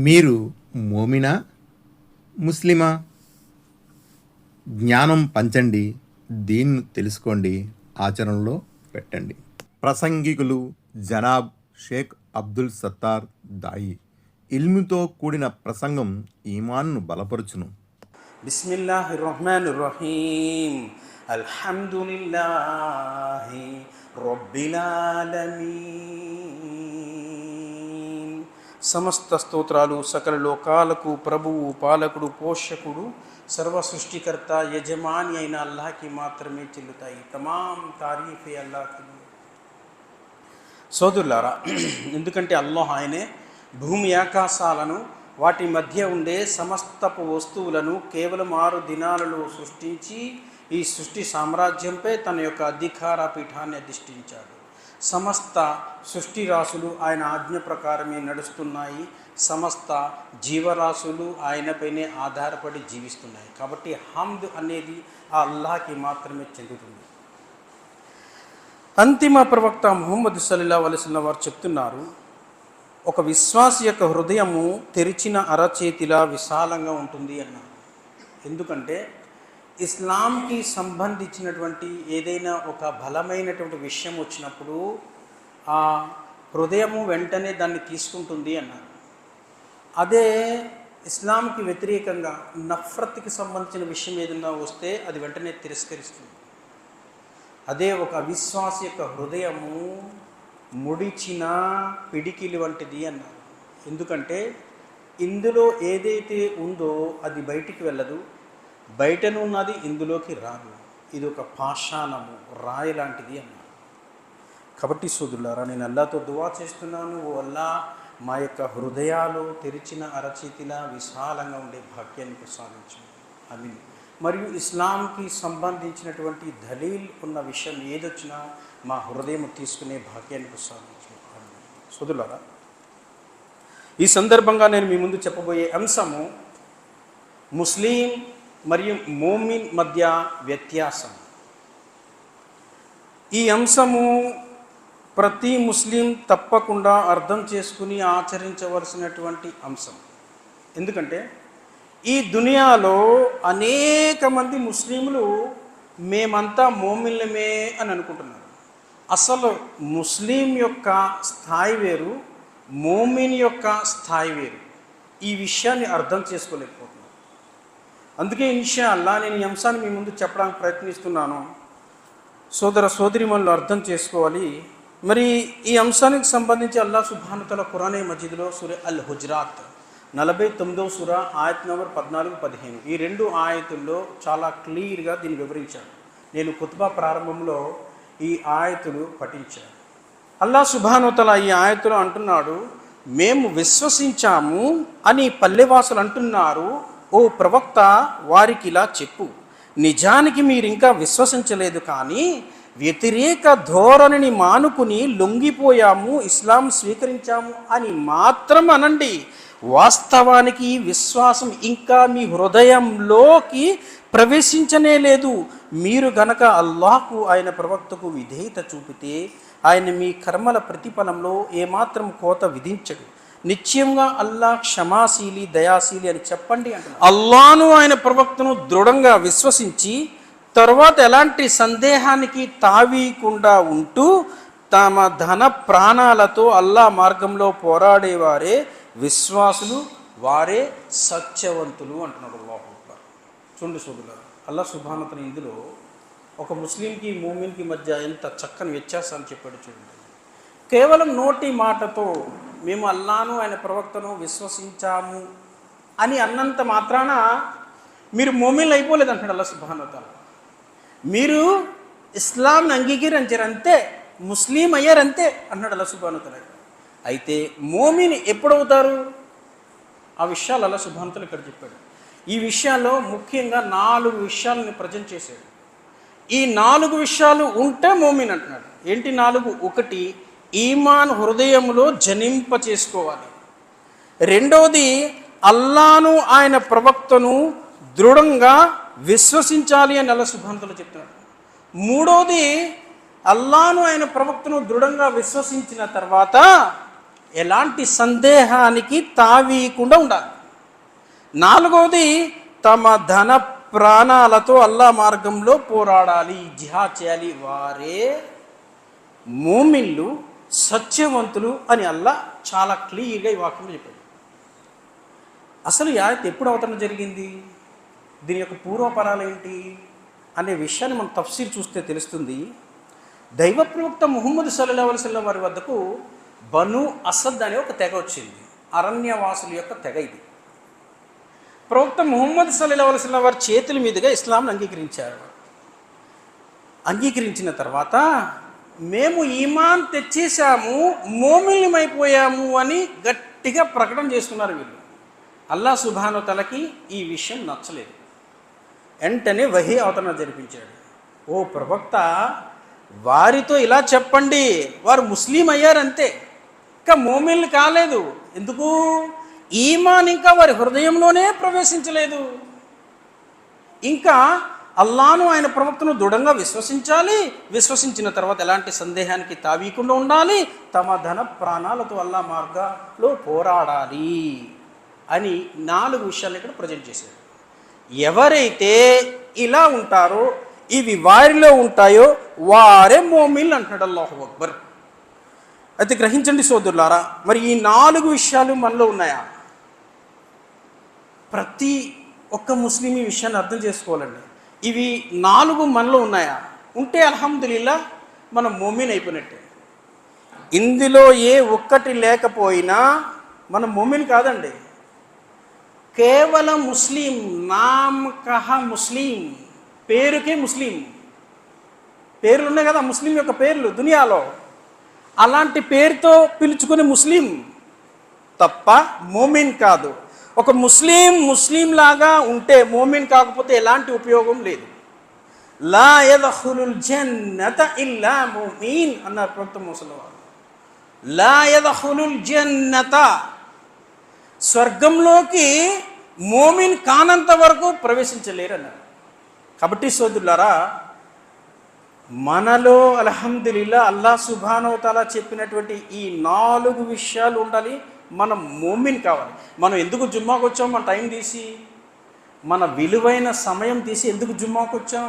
మీరు మోమినా ముస్లిమా? జ్ఞానం పంచండి, దీన్ని తెలుసుకోండి, ఆచరణలో పెట్టండి. ప్రసంగికులు జనాబ్ షేక్ అబ్దుల్ సత్తార్ దాయి. ఇల్ముతో కూడిన ప్రసంగం ఈమాన్ను బలపరుచును. బిస్మిల్లాహిర్ రహ్మానిర్ రహీం. అల్హమ్దులిల్లాహి రబ్బిల్ ఆలమీన్. సమస్త స్తోత్రాలు సకల లోకాలకు ప్రభువు, పాలకుడు, పోషకుడు, సర్వ సృష్టికర్త, యజమాని అయిన అల్లాహకి మాత్రమే చెల్లుతాయి. తమాం తారీఫే అల్లాహకి. సోదరులారా, ఎందుకంటే అల్లాహ్ ఆయనే భూమి ఆకాశాలను వాటి మధ్య ఉండే సమస్తపు వస్తువులను కేవలం 6 దినాలలో సృష్టించి ఈ సృష్టి సామ్రాజ్యంపై తన యొక్క అధికార పీఠాన్ని అధిష్ఠించాడు. సమస్త సృష్టి రాశులు ఆయన ఆజ్ఞ ప్రకారమే నడుస్తున్నాయి. సమస్త జీవరాశులు ఆయనపైనే ఆధారపడి జీవిస్తున్నాయి. కాబట్టి హమ్ద్ అనేది ఆ అల్లాహకి మాత్రమే చెందుతుంది. అంతిమ ప్రవక్త ముహమ్మద్ సల్లల్లాహు అలైహి వసల్లం వారు చెప్తున్నారు, ఒక విశ్వాసి యొక్క హృదయము తెరిచిన అరచేతిలా విశాలంగా ఉంటుంది అన్నారు. ఎందుకంటే ఇస్లాంకి సంబంధించినటువంటి ఏదైనా ఒక బలమైనటువంటి విషయం వచ్చినప్పుడు ఆ హృదయము వెంటనే దాన్ని తీసుకుంటుంది అన్నారు. అదే ఇస్లాంకి వ్యతిరేకంగా నఫ్రత్కి సంబంధించిన విషయం ఏదైనా వస్తే అది వెంటనే తిరస్కరిస్తుంది. అదే ఒక అవిశ్వాసి యొక్క హృదయము ముడిచిన పిడికిలి వంటిది అన్నారు. ఎందుకంటే ఇందులో ఏదైతే ఉందో అది బయటికి వెళ్ళదు, బయటనున్నది ఇందులోకి రాదు. ఇది ఒక పాషాణము, రాయి లాంటిది అన్నారు. కాబట్టి సోదరులారా, నేను అల్లాతో దువా చేస్తున్నాను, ఓ అల్లా మా యొక్క హృదయాలు తెరిచిన అరచేతిలా విశాలంగా ఉండే భాగ్యాన్ని ప్రసాదించు. ఆమీన్. మరియు ఇస్లాంకి సంబంధించినటువంటి దలీల్ ఉన్న విషయం ఏదొచ్చినా మా హృదయం తీసుకునే భాగ్యాన్ని ప్రసాదించు. సోదరులారా, ఈ సందర్భంగా నేను మీ ముందు చెప్పబోయే అంశము ముస్లిం మరియు మోమిన్ మధ్య వ్యత్యాసం. ఈ అంశము ప్రతి ముస్లిం తప్పకుండా అర్థం చేసుకుని ఆచరించవలసినటువంటి అంశం. ఎందుకంటే ఈ దునియాలో అనేక మంది ముస్లింలు మేమంతా మోమిన్లమే అని అనుకుంటున్నారు. అసలు ముస్లిం యొక్క స్థాయి వేరు, మోమిన్ యొక్క స్థాయి వేరు. ఈ విషయాన్ని అర్థం చేసుకోలేకపోతున్నారు. అందుకే ఇన్షా అల్లా నేను ఈ అంశాన్ని మీ ముందు చెప్పడానికి ప్రయత్నిస్తున్నాను. సోదర సోదరిమణులు అర్థం చేసుకోవాలి. మరి ఈ అంశానికి సంబంధించి అల్లాహ్ సుబ్హానహు వ తఆలా ఖురాన్ మజీద్లో సూరా అల్ హుజరాత్ 49వ సూరా ఆయత్ నంబర్ 14-15 ఈ 2 ఆయతుల్లో చాలా క్లియర్గా దీన్ని వివరించాడు. నేను ఖుత్బా ప్రారంభంలో ఈ ఆయతులు పఠించాను. అల్లాహ్ సుబ్హానహు వ తఆలా ఈ ఆయతులో అంటున్నాడు, మేము విశ్వసించాము అని పల్లెవాసులు అంటున్నారు. ఓ ప్రవక్త, వారికి ఇలా చెప్పు, నిజానికి మీరు ఇంకా విశ్వసించలేదు, కానీ వ్యతిరేక ధోరణిని మానుకుని లొంగిపోయాము, ఇస్లాం స్వీకరించాము అని మాత్రం అనండి. వాస్తవానికి విశ్వాసం ఇంకా మీ హృదయంలోకి ప్రవేశించనే లేదు. మీరు గనక అల్లాహ్కు, ఆయన ప్రవక్తకు విధేయత చూపితే ఆయన మీ కర్మల ప్రతిఫలంలో ఏమాత్రం కోత విధించడు. నిశ్చయంగా అల్లాహ్ క్షమాశీలి, దయాశీలి అని చెప్పండి అంటున్నారు. అల్లాహ్ను, ఆయన ప్రవక్తను దృఢంగా విశ్వసించి తర్వాత ఎలాంటి సందేహానికి తావీయకుండా ఉంటూ తమ ధన ప్రాణాలతో అల్లాహ్ మార్గంలో పోరాడేవారే విశ్వాసులు, వారే సత్యవంతులు అంటున్నాడు అల్లాహు అక్బర్. చూడండి సోదరులారా, అల్లాహ్ సుబ్హానహు వ తఆలా ఇందులో ఒక ముస్లింకి మోమిన్కి మధ్య ఎంత చక్కని వ్యత్యాసాన్ని చెప్పాడు. చూడండి, కేవలం నోటి మాటతో మేము అల్లాహ్ను, ఆయన ప్రవక్తను విశ్వసించాము అని అన్నంత మాత్రాన మీరు మోమిన్లు అయిపోలేదు అంటాడు అల్లాహ్ సుబ్హానహు వ తఆలా. మీరు ఇస్లాంని అంగీకరించారంతే, ముస్లిం అయ్యారంతే అన్నాడు అల్లాహ్ సుబ్హానహు వ తఆలా. అయితే మోమిన్ ఎప్పుడవుతారు? ఆ విషయాలు అల్లాహ్ సుబ్హానహు వ తఆలా ఇక్కడ చెప్పాడు. ఈ విషయాల్లో ముఖ్యంగా 4 విషయాలను ప్రజెంట్ చేశాడు. ఈ 4 విషయాలు ఉంటే మోమిన్ అంటున్నాడు. ఏంటి 4? 1, ఈమాన్ హృదయంలో జనింప చేసుకోవాలి. 2వది, అల్లాహ్ను, ఆయన ప్రవక్తను దృఢంగా విశ్వసించాలి అని అల్లాహ్ సుబ్హానహు వ తఆలా చెప్తున్నాడు. 3వది, అల్లాహ్ను, ఆయన ప్రవక్తను దృఢంగా విశ్వసించిన తర్వాత ఎలాంటి సందేహానికి తావీయకుండా ఉండాలి. నాలుగవది, తమ ధన ప్రాణాలతో అల్లా మార్గంలో పోరాడాలి, జిహాద్ చేయాలి. వారే మోమిన్లు, సత్యవంతులు అని అల్లా చాలా క్లియర్గా ఈ వాక్యంలో చెప్పాడు. అసలు ఈ ఆయత్ ఎప్పుడు అవతరణ జరిగింది, దీని యొక్క పూర్వపరాలు ఏంటి అనే విషయాన్ని మనం తఫ్సీర్ చూస్తే తెలుస్తుంది. దైవ ప్రవక్త ముహమ్మద్ సల్లల్లాహు అలైహి వసల్లం వారి వద్దకు బను అసద్ అనే ఒక తెగ వచ్చింది. అరణ్యవాసుల యొక్క తెగ ఇది. ప్రవక్త ముహమ్మద్ సల్లల్లాహు అలైహి వసల్లం వారి చేతుల మీదుగా ఇస్లాంను అంగీకరించారు. అంగీకరించిన తర్వాత మేము ఈమాన్ తెచ్చేసాము, మోమిన్లమైపోయాము అని గట్టిగా ప్రకటన చేస్తున్నారు వీళ్ళు. అల్లాహ్ సుబ్హానహు వ తఆలాకి ఈ విషయం నచ్చలేదు. వెంటనే వహీ అవతరణ జరిపించాడు. ఓ ప్రవక్త, వారితో ఇలా చెప్పండి, వారు ముస్లిం అయ్యారంతే, ఇంకా మోమిన్లు కాలేదు. ఎందుకు? ఈమాన్ ఇంకా వారి హృదయంలోనే ప్రవేశించలేదు. ఇంకా అల్లాను, ఆయన ప్రవక్తను దృఢంగా విశ్వసించాలి. విశ్వసించిన తర్వాత ఎలాంటి సందేహానికి తావీకుండా ఉండాలి. తమ ధన ప్రాణాలతో అల్లా మార్గంలో పోరాడాలి అని 4 విషయాలు ఇక్కడ ప్రజెంట్ చేశారు. ఎవరైతే ఇలా ఉంటారో, ఇవి వారిలో ఉంటాయో వారే మోమిన్లు అంటున్నాడు అల్లాహు అక్బర్. అయితే గ్రహించండి సోదరులారా, మరి ఈ 4 విషయాలు మనలో ఉన్నాయా? ప్రతి ఒక్క ముస్లిం ఈ విషయాన్ని అర్థం చేసుకోవాలండి. ఇవి 4 మనలో ఉన్నాయా? ఉంటే అల్హమ్దులిల్లా మనం మోమిన్ అయిపోయినట్టే. ఇందులో ఏ ఒక్కటి లేకపోయినా మనం మోమిన్ కాదండి. కేవలం ముస్లిం, నామ్ కహ ముస్లిం, పేరుకే ముస్లిం. పేర్లు ఉన్నాయి కదా ముస్లిం యొక్క పేర్లు దునియాలో, అలాంటి పేరుతో పిలుచుకునే ముస్లిం తప్ప మోమిన్ కాదు. ఒక ముస్లిం లాగా ఉంటే మోమిన్ కాకపోతే ఎలాంటి ఉపయోగం లేదు. లా యద్ఖులుల్ జన్నత ఇల్లా ముమిన్ అన్నారు ప్రవక్త ముహమ్మద్. లా యద్ఖులుల్ జన్నత, స్వర్గంలోకి మోమిన్ కానంత వరకు ప్రవేశించలేరు అన్నారు. కాబట్టి సోదరులారా, మనలో అల్హమ్దులిల్లా అల్లాహ్ సుబ్హానహు వ తఆలా చెప్పినటువంటి ఈ 4 విషయాలు ఉండాలి. మనం మోమిన్ కావాలి. మనం ఎందుకు జుమ్మాకు వచ్చాం? మన టైం తీసి, మన విలువైన సమయం తీసి ఎందుకు జుమ్మాకు వచ్చాం?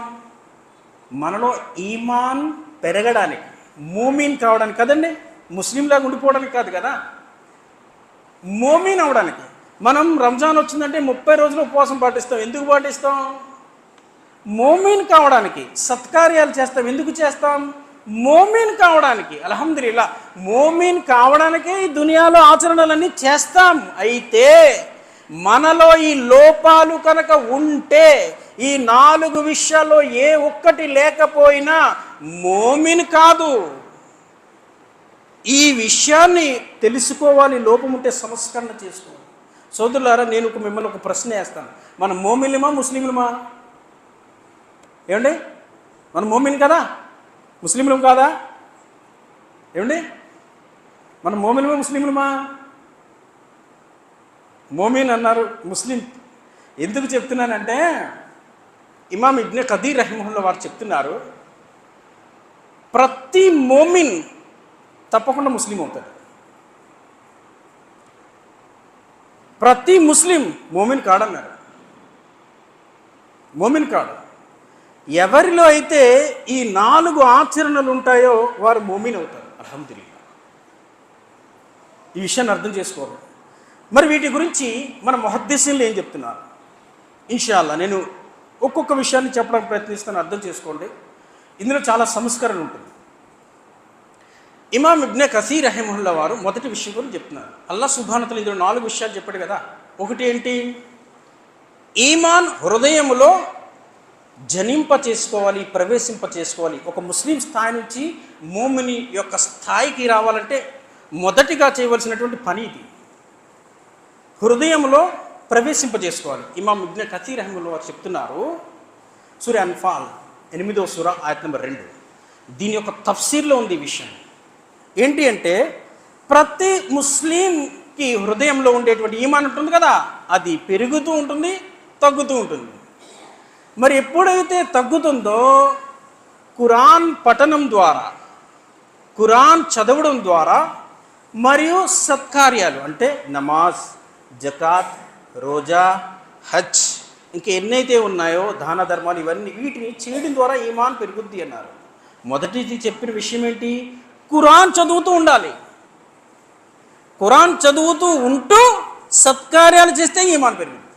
మనలో ఈమాన్ పెరగడానికి, మోమిన్ కావడానికి కదండి. ముస్లింలాగా ఉండిపోవడానికి కాదు కదా, మోమిన్ అవడానికి. మనం రంజాన్ వచ్చిందంటే 30 రోజులు ఉపవాసం పాటిస్తాం. ఎందుకు పాటిస్తాం? మోమిన్ కావడానికి. సత్కార్యాలు చేస్తాం. ఎందుకు చేస్తాం? మోమిన్ కావడానికి. అల్హమ్దులిల్లా, మోమిన్ కావడానికే ఈ దునియాలో ఆచరణలన్నీ చేస్తాం. అయితే మనలో ఈ లోపాలు కనుక ఉంటే, ఈ 4 విషయాల్లో ఏ ఒక్కటి లేకపోయినా మోమిన్ కాదు. ఈ విషయాన్ని తెలుసుకోవాలి. లోపం ఉంటే సంస్కరణ చేసుకోవాలి. సోదరులారా, నేను మిమ్మల్ని ఒక ప్రశ్న వేస్తాను. మనం మోమిన్లమా ముస్లింలమా? ఏమండి, మనం మోమిన్ కదా, ముస్లింలం కాదా? ఏమండి, మనం మోమిన్లమా ముస్లింలమా? మోమిన్ అన్నారు, ముస్లిం. ఎందుకు చెప్తున్నానంటే, ఇమాం ఇబ్నే కథీర్ రహిమహుల్లా వారు చెప్తున్నారు, ప్రతి మోమిన్ తప్పకుండా ముస్లిం అవుతాడు. ప్రతి ముస్లిం మోమిన్ కాడన్నారు. మోమిన్ కాడు. ఎవరిలో అయితే ఈ 4 ఆచరణలు ఉంటాయో వారు మోమిన్ అవుతారు. అల్హమ్దులిల్లా, ఈ విషయాన్ని అర్థం చేసుకోవాలి. మరి వీటి గురించి మన ముహద్దీసీన్లు ఏం చెప్తున్నారు? ఇన్షాల్లా నేను ఒక్కొక్క విషయాన్ని చెప్పడానికి ప్రయత్నిస్తాను. అర్థం చేసుకోండి. ఇందులో చాలా సంస్కరణ ఉంటుంది. ఇమాం ఇబ్నే కసీర్ రహిమహుల్లా వారు మొదటి విషయం గురించి చెప్తున్నారు. అల్లాహ్ సుబ్హానహు వ తఆలా ఇందులో 4 విషయాలు చెప్పాడు కదా. ఒకటి ఏంటి? ఈమాన్ హృదయంలో జనింప చేసుకోవాలి, ప్రవేశింప చేసుకోవాలి. ఒక ముస్లిం స్థాయి నుంచి మోమిని యొక్క స్థాయికి రావాలంటే మొదటిగా చేయవలసినటువంటి పని ఇది. హృదయంలో ప్రవేశింప చేసుకోవాలి. ఇమాం ఇబ్నే కసీర్ రహిమహుల్లా వారు చెప్తున్నారు, సూరా అన్ఫాల్ 8వ సూరా ఆయత్ నంబర్ 2, దీని యొక్క తఫ్సీర్లో ఉంది ఈ విషయం. ఏంటి అంటే, ప్రతి ముస్లింకి హృదయంలో ఉండేటువంటి ఈమాన్ ఉంటుంది కదా, అది పెరుగుతూ ఉంటుంది, తగ్గుతూ ఉంటుంది. మరి ఎప్పుడైతే తగ్గుతుందో, ఖురాన్ పఠనం ద్వారా, ఖురాన్ చదవడం ద్వారా మరియు సత్కార్యాలు అంటే నమాజ్, జకాత్, రోజా, హజ్, ఇంకా ఎన్నైతే ఉన్నాయో దాన ధర్మాలు, ఇవన్నీ వీటిని చేయడం ద్వారా ఈమాన్ పెరుగుద్ది అన్నారు. మొదటిది చెప్పిన విషయం ఏంటి? ఖురాన్ చదువుతూ ఉండాలి. ఖురాన్ చదువుతూ ఉంటూ సత్కార్యాలు చేస్తే ఈమాన్ పెరుగుద్ది.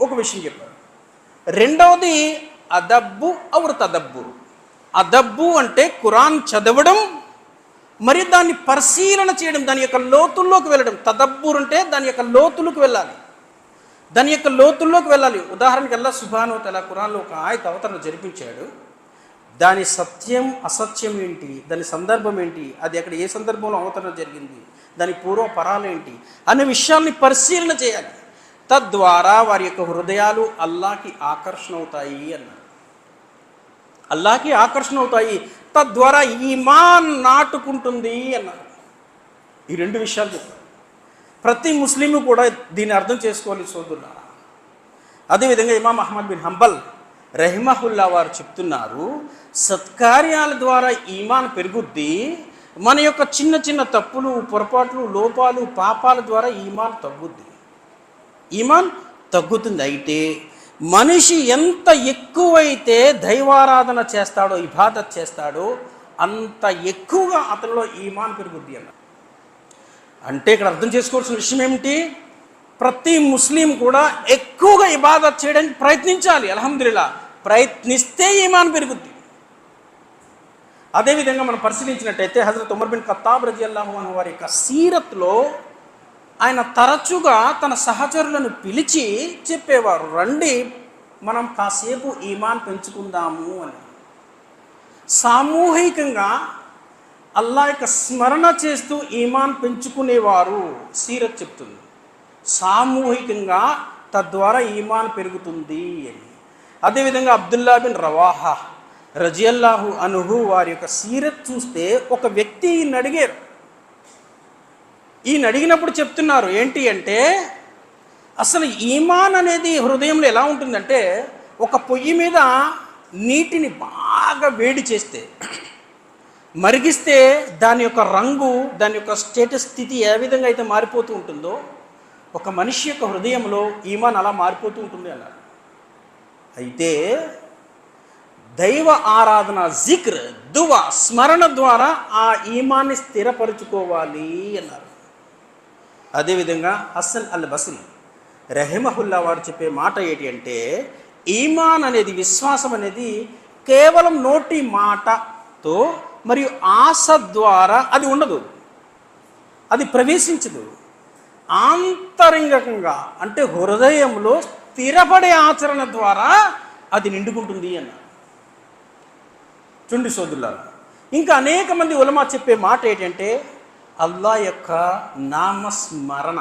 ఒక విషయం చెప్పారు. రెండవది అదబ్బు ఔర్ తదబ్బురు. అదబ్బు అంటే ఖురాన్ చదవడం మరియు దాన్ని పరిశీలన చేయడం, దాని యొక్క లోతుల్లోకి వెళ్ళడం. తదబ్బుర్ అంటే దాని యొక్క లోతులకు వెళ్ళాలి, దాని యొక్క లోతుల్లోకి వెళ్ళాలి. ఉదాహరణకి అల్లాహ్ సుబ్హానహు వ తఆలా ఖురాన్లో ఒక ఆయత అవతరణ జరిపించాడు. దాని సత్యం అసత్యం ఏంటి, దాని సందర్భం ఏంటి, అది అక్కడ ఏ సందర్భంలో అవతరణ జరిగింది, దాని పూర్వపరాలు ఏంటి అనే విషయాల్ని పరిశీలన చేయాలి. తద్వారా వారి యొక్క హృదయాలు అల్లాహకి ఆకర్షణ అవుతాయి అన్నారు. అల్లాహకి ఆకర్షణ అవుతాయి, తద్వారా ఈమాన్ నాటుకుంటుంది అన్నారు. ఈ రెండు విషయాలు చెప్పారు. ప్రతి ముస్లిము కూడా దీన్ని అర్థం చేసుకోవాలి సోదరులారా. అదేవిధంగా ఇమాం అహ్మద్ బిన్ హంబల్ రహిమహుల్లా వారు చెప్తున్నారు, సత్కార్యాల ద్వారా ఈమాన్ పెరుగుద్ది. మన యొక్క చిన్న చిన్న తప్పులు, పొరపాట్లు, లోపాలు, పాపాల ద్వారా ఈమాన్ తగ్గుద్ది. ఈమాన్ తగ్గుతుంది. అయితే మనిషి ఎంత ఎక్కువైతే దైవారాధన చేస్తాడో, ఇబాదత్ చేస్తాడో, అంత ఎక్కువగా అతనిలో ఈమాన్ పెరుగుద్ది అన్న. అంటే ఇక్కడ అర్థం చేసుకోవాల్సిన విషయం ఏమిటి? ప్రతి ముస్లిం కూడా ఎక్కువగా ఇబాదత్ చేయడానికి ప్రయత్నించాలి. అల్హమ్దులిల్లాహ్, ప్రయత్నిస్తే ఈమాన్ పెరుగుద్ది. అదేవిధంగా మనం పరిశీలించినట్టయితే హజరత్ ఉమర్ బిన్ ఖత్తాబ్ రజియల్లాహు అన్హు వారి యొక్క సీరత్లో ఆయన తరచుగా తన సహచరులను పిలిచి చెప్పేవారు, రండి మనం కాసేపు ఈమాన్ పెంచుకుందాము అని. సామూహికంగా అల్లాహ్ యొక్క స్మరణ చేస్తూ ఈమాన్ పెంచుకునేవారు సీరత్ చెప్తుంది. సామూహికంగా, తద్వారా ఈమాన్ పెరుగుతుంది అని. అదేవిధంగా అబ్దుల్లా బిన్ రవాహా రజియల్లాహు అన్హు వారి యొక్క సీరత్ చూస్తే ఒక వ్యక్తి ఈయన అడిగారు. ఈయన అడిగినప్పుడు చెప్తున్నారు ఏంటి అంటే, అసలు ఈమాన్ అనేది హృదయంలో ఎలా ఉంటుందంటే, ఒక పొయ్యి మీద నీటిని బాగా వేడి చేస్తే, మరిగిస్తే దాని యొక్క రంగు, దాని యొక్క స్టేటస్ స్థితి ఏ విధంగా అయితే మారిపోతూ ఉంటుందో, ఒక మనిషి యొక్క హృదయంలో ఈమాన్ అలా మారిపోతూ ఉంటుంది అన్నారు. అయితే దైవ ఆరాధన, జిక్ర్, దువా, స్మరణ ద్వారా ఆ ఈమాన్ని స్థిరపరుచుకోవాలి అన్నారు. అదేవిధంగా హసన్ అల్ బస్రీ రహిమహుల్లా వారు చెప్పే మాట ఏంటి అంటే, ఈమాన్ అనేది, విశ్వాసం అనేది కేవలం నోటి మాటతో మరియు ఆశ ద్వారా అది ఉండదు, అది ప్రవేశించదు. ఆంతరంగికంగా అంటే హృదయంలో స్థిరపడే ఆచరణ ద్వారా అది నిండుకుంటుంది అన్నారు. చుండి సోదరులారా, ఇంకా అనేక మంది ఉలమా చెప్పే మాట ఏంటంటే, అల్లాహ్ యొక్క నామస్మరణ,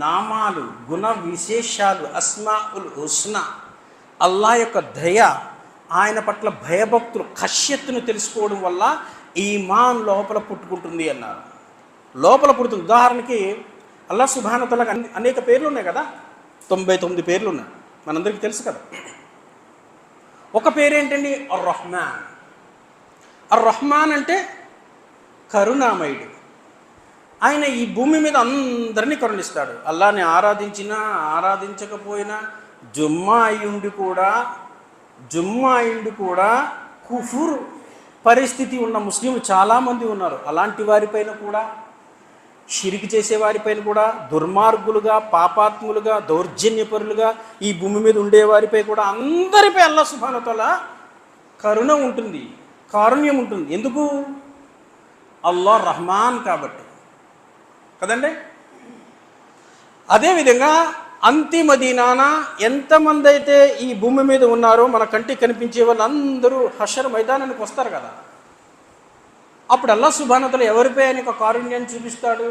నామాలు, గుణ విశేషాలు, అస్మాఉల్ హుస్నా, అల్లాహ్ యొక్క దయ, ఆయన పట్ల భయభక్తులు, ఖష్యత్తును తెలుసుకోవడం వల్ల ఈమాన్ లోపల పుట్టుకుంటుంది అన్నారు. లోపల పుడుతుంది. ఉదాహరణకి అల్లాహ్ సుబ్హానహు వ తఆలాకి అనేక పేర్లు ఉన్నాయి కదా, 99 పేర్లు ఉన్నాయి, మనందరికీ తెలుసు కదా. ఒక పేరేంటండి? అర్ రహ్మాన్. అర్ రహ్మాన్ అంటే కరుణామయుడు. ఆయన ఈ భూమి మీద అందరినీ కరుణిస్తాడు. అల్లాహ్ని ఆరాధించినా ఆరాధించకపోయినా, జుమ్మా అయ్యుండి కూడా కుఫుర్ పరిస్థితి ఉన్న ముస్లింలు చాలామంది ఉన్నారు. అలాంటి వారిపైన కూడా, షిరికి చేసేవారిపైన కూడా, దుర్మార్గులుగా, పాపాత్ములుగా, దౌర్జన్యపరులుగా ఈ భూమి మీద ఉండేవారిపై కూడా, అందరిపై అల్లాహ్ సుబ్హానహు వ తఆలా కరుణ ఉంటుంది, కారుణ్యం ఉంటుంది. ఎందుకు? అల్లాహ్ రహమాన్ కాబట్టి కదండి. అదేవిధంగా అంతిమ దినాన ఎంతమంది అయితే ఈ భూమి మీద ఉన్నారో, మన కంటికి కనిపించే వాళ్ళందరూ హషర్ మైదానానికి వస్తారు కదా. అప్పుడు అల్లాహ్ సుబ్హానహు వ తఆలా ఎవరిపై ఆయన యొక్క కారుణ్యాన్ని చూపిస్తాడు?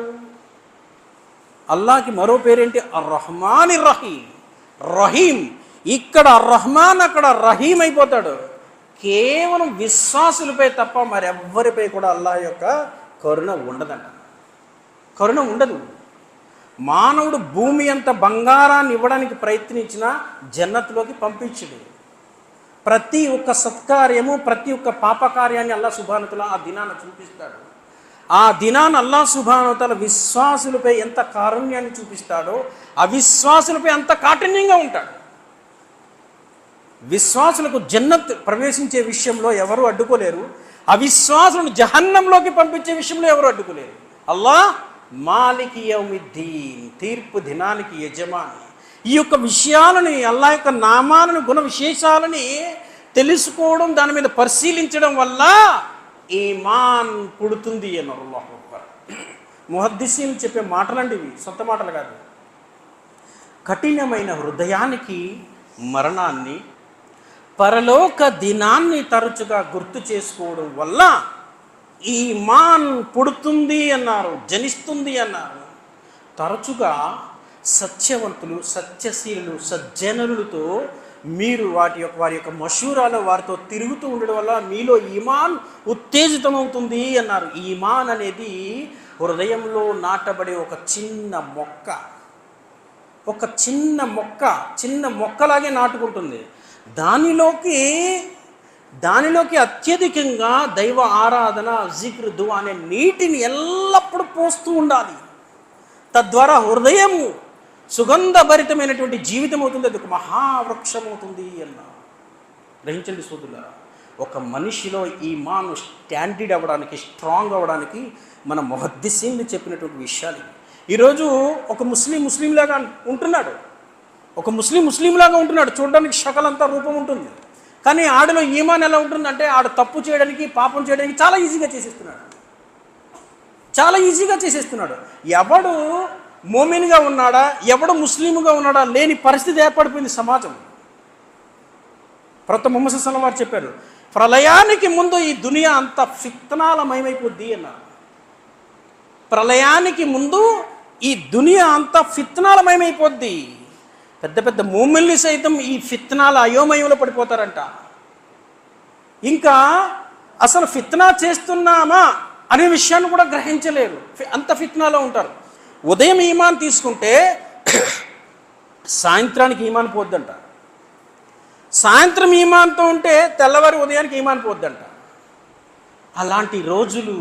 అల్లాహకి మరో పేరేంటి? అర్ రహమాన్ రహీం. రహీం ఇక్కడ రహమాన్, అక్కడ రహీం అయిపోతాడు. కేవలం విశ్వాసులపై తప్ప మరెవ్వరిపై కూడా అల్లాహ్ యొక్క కరుణ ఉండదంట. కరుణ ఉండదు. మానవుడు భూమి అంత బంగారాన్ని ఇవ్వడానికి ప్రయత్నించినా జన్నత్లోకి పంపించడు. ప్రతి ఒక్క సత్కార్యము, ప్రతి ఒక్క పాపకార్యాన్ని అల్లాహ్ సుబ్హానహు వ తఆలా ఆ దినాన చూపిస్తాడు. ఆ దినాన అల్లాహ్ సుబ్హానహు వ తఆలా విశ్వాసులపై ఎంత కారుణ్యాన్ని చూపిస్తాడో అవిశ్వాసులపై అంత కాఠిన్యంగా ఉంటాడు. విశ్వాసులకు జన్నత్ ప్రవేశించే విషయంలో ఎవరు అడ్డుకోలేరు, అవిశ్వాసులను జహన్నంలోకి పంపించే విషయంలో ఎవరు అడ్డుకోలేరు. అల్లాహ్ మాలికి యౌమిద్దీన్, తీర్పు దినానికి యజమాని. ఈ యొక్క విషయాలని, అల్లాహ్ యొక్క నామాలను, గుణ విశేషాలని తెలుసుకోవడం, దాని మీద పరిశీలించడం వల్ల ఈమాన్ పుడుతుంది అన్నారు. అల్లాహు అక్బర్. ముహద్దీసీన్లు చెప్పే మాటలండి ఇవి, సొంత మాటలు కాదు. కఠినమైన హృదయానికి మరణాన్ని, పరలోక దినాన్ని తరచుగా గుర్తు చేసుకోవడం వల్ల ఈమాన్ పుడుతుంది అన్నారు, జనిస్తుంది అన్నారు. తరచుగా సత్యవంతులు, సత్యశీలులు, సజ్జనులతో మీరు వారి యొక్క మషూరాలో వారితో తిరుగుతూ ఉండడం వల్ల మీలో ఈమాన్ ఉత్తేజితమవుతుంది అన్నారు. ఈమాన్ అనేది హృదయంలో నాటబడే ఒక చిన్న మొక్క, ఒక చిన్న మొక్క, చిన్న మొక్కలాగే నాటుకుంటుంది. దానిలోకి అత్యధికంగా దైవ ఆరాధన, జిక్ర్, దుఆ అనే నీటిని ఎల్లప్పుడూ పోస్తూ ఉండాలి. తద్వారా హృదయము సుగంధభరితమైనటువంటి జీవితం అవుతుంది, అది ఒక మహావృక్షం అవుతుంది అన్నారు. గ్రహించండి సోదరులారా, ఒక మనిషిలో ఈమాన్ స్టాండర్డ్ అవ్వడానికి, స్ట్రాంగ్ అవ్వడానికి మన ముహద్దీసీన్లు చెప్పినటువంటి విషయాలు. ఈరోజు ఒక ముస్లింలాగా ఉంటున్నాడు, ఒక ముస్లింలాగా ఉంటున్నాడు, చూడడానికి షకలంతా రూపం ఉంటుంది, కానీ ఆడిలో ఈమాన్ ఎలా ఉంటుందంటే ఆడు తప్పు చేయడానికి, పాపం చేయడానికి చాలా ఈజీగా చేసేస్తున్నాడు. ఎవడు మోమిన్గా ఉన్నాడా, ఎవడు ముస్లింగా ఉన్నాడా లేని పరిస్థితి ఏర్పడిపోయింది సమాజం. ప్రవక్త ముహమ్మద్ సల్లల్లాహు అలైహి వసల్లం చెప్పారు, ప్రళయానికి ముందు ఈ దునియా అంతా ఫిత్నాలమయమైపోద్ది అన్నారు. ప్రళయానికి ముందు ఈ దునియా అంతా ఫిత్నాలమయమైపోద్ది. పెద్ద పెద్ద మోమిన్లు సైతం ఈ ఫిత్నాల అయోమయంలో పడిపోతారంట. ఇంకా అసలు ఫిత్నా చేస్తున్నామా అనే విషయాన్ని కూడా గ్రహించలేరు, అంత ఫిత్నాలో ఉంటారు. ఉదయం ఈమాన్ తీసుకుంటే సాయంత్రానికి ఈమాన్ పోద్దంట, సాయంత్రం ఈమాన్తో ఉంటే తెల్లవారి ఉదయానికి ఈమాన్ పోద్దంట. అలాంటి రోజులు,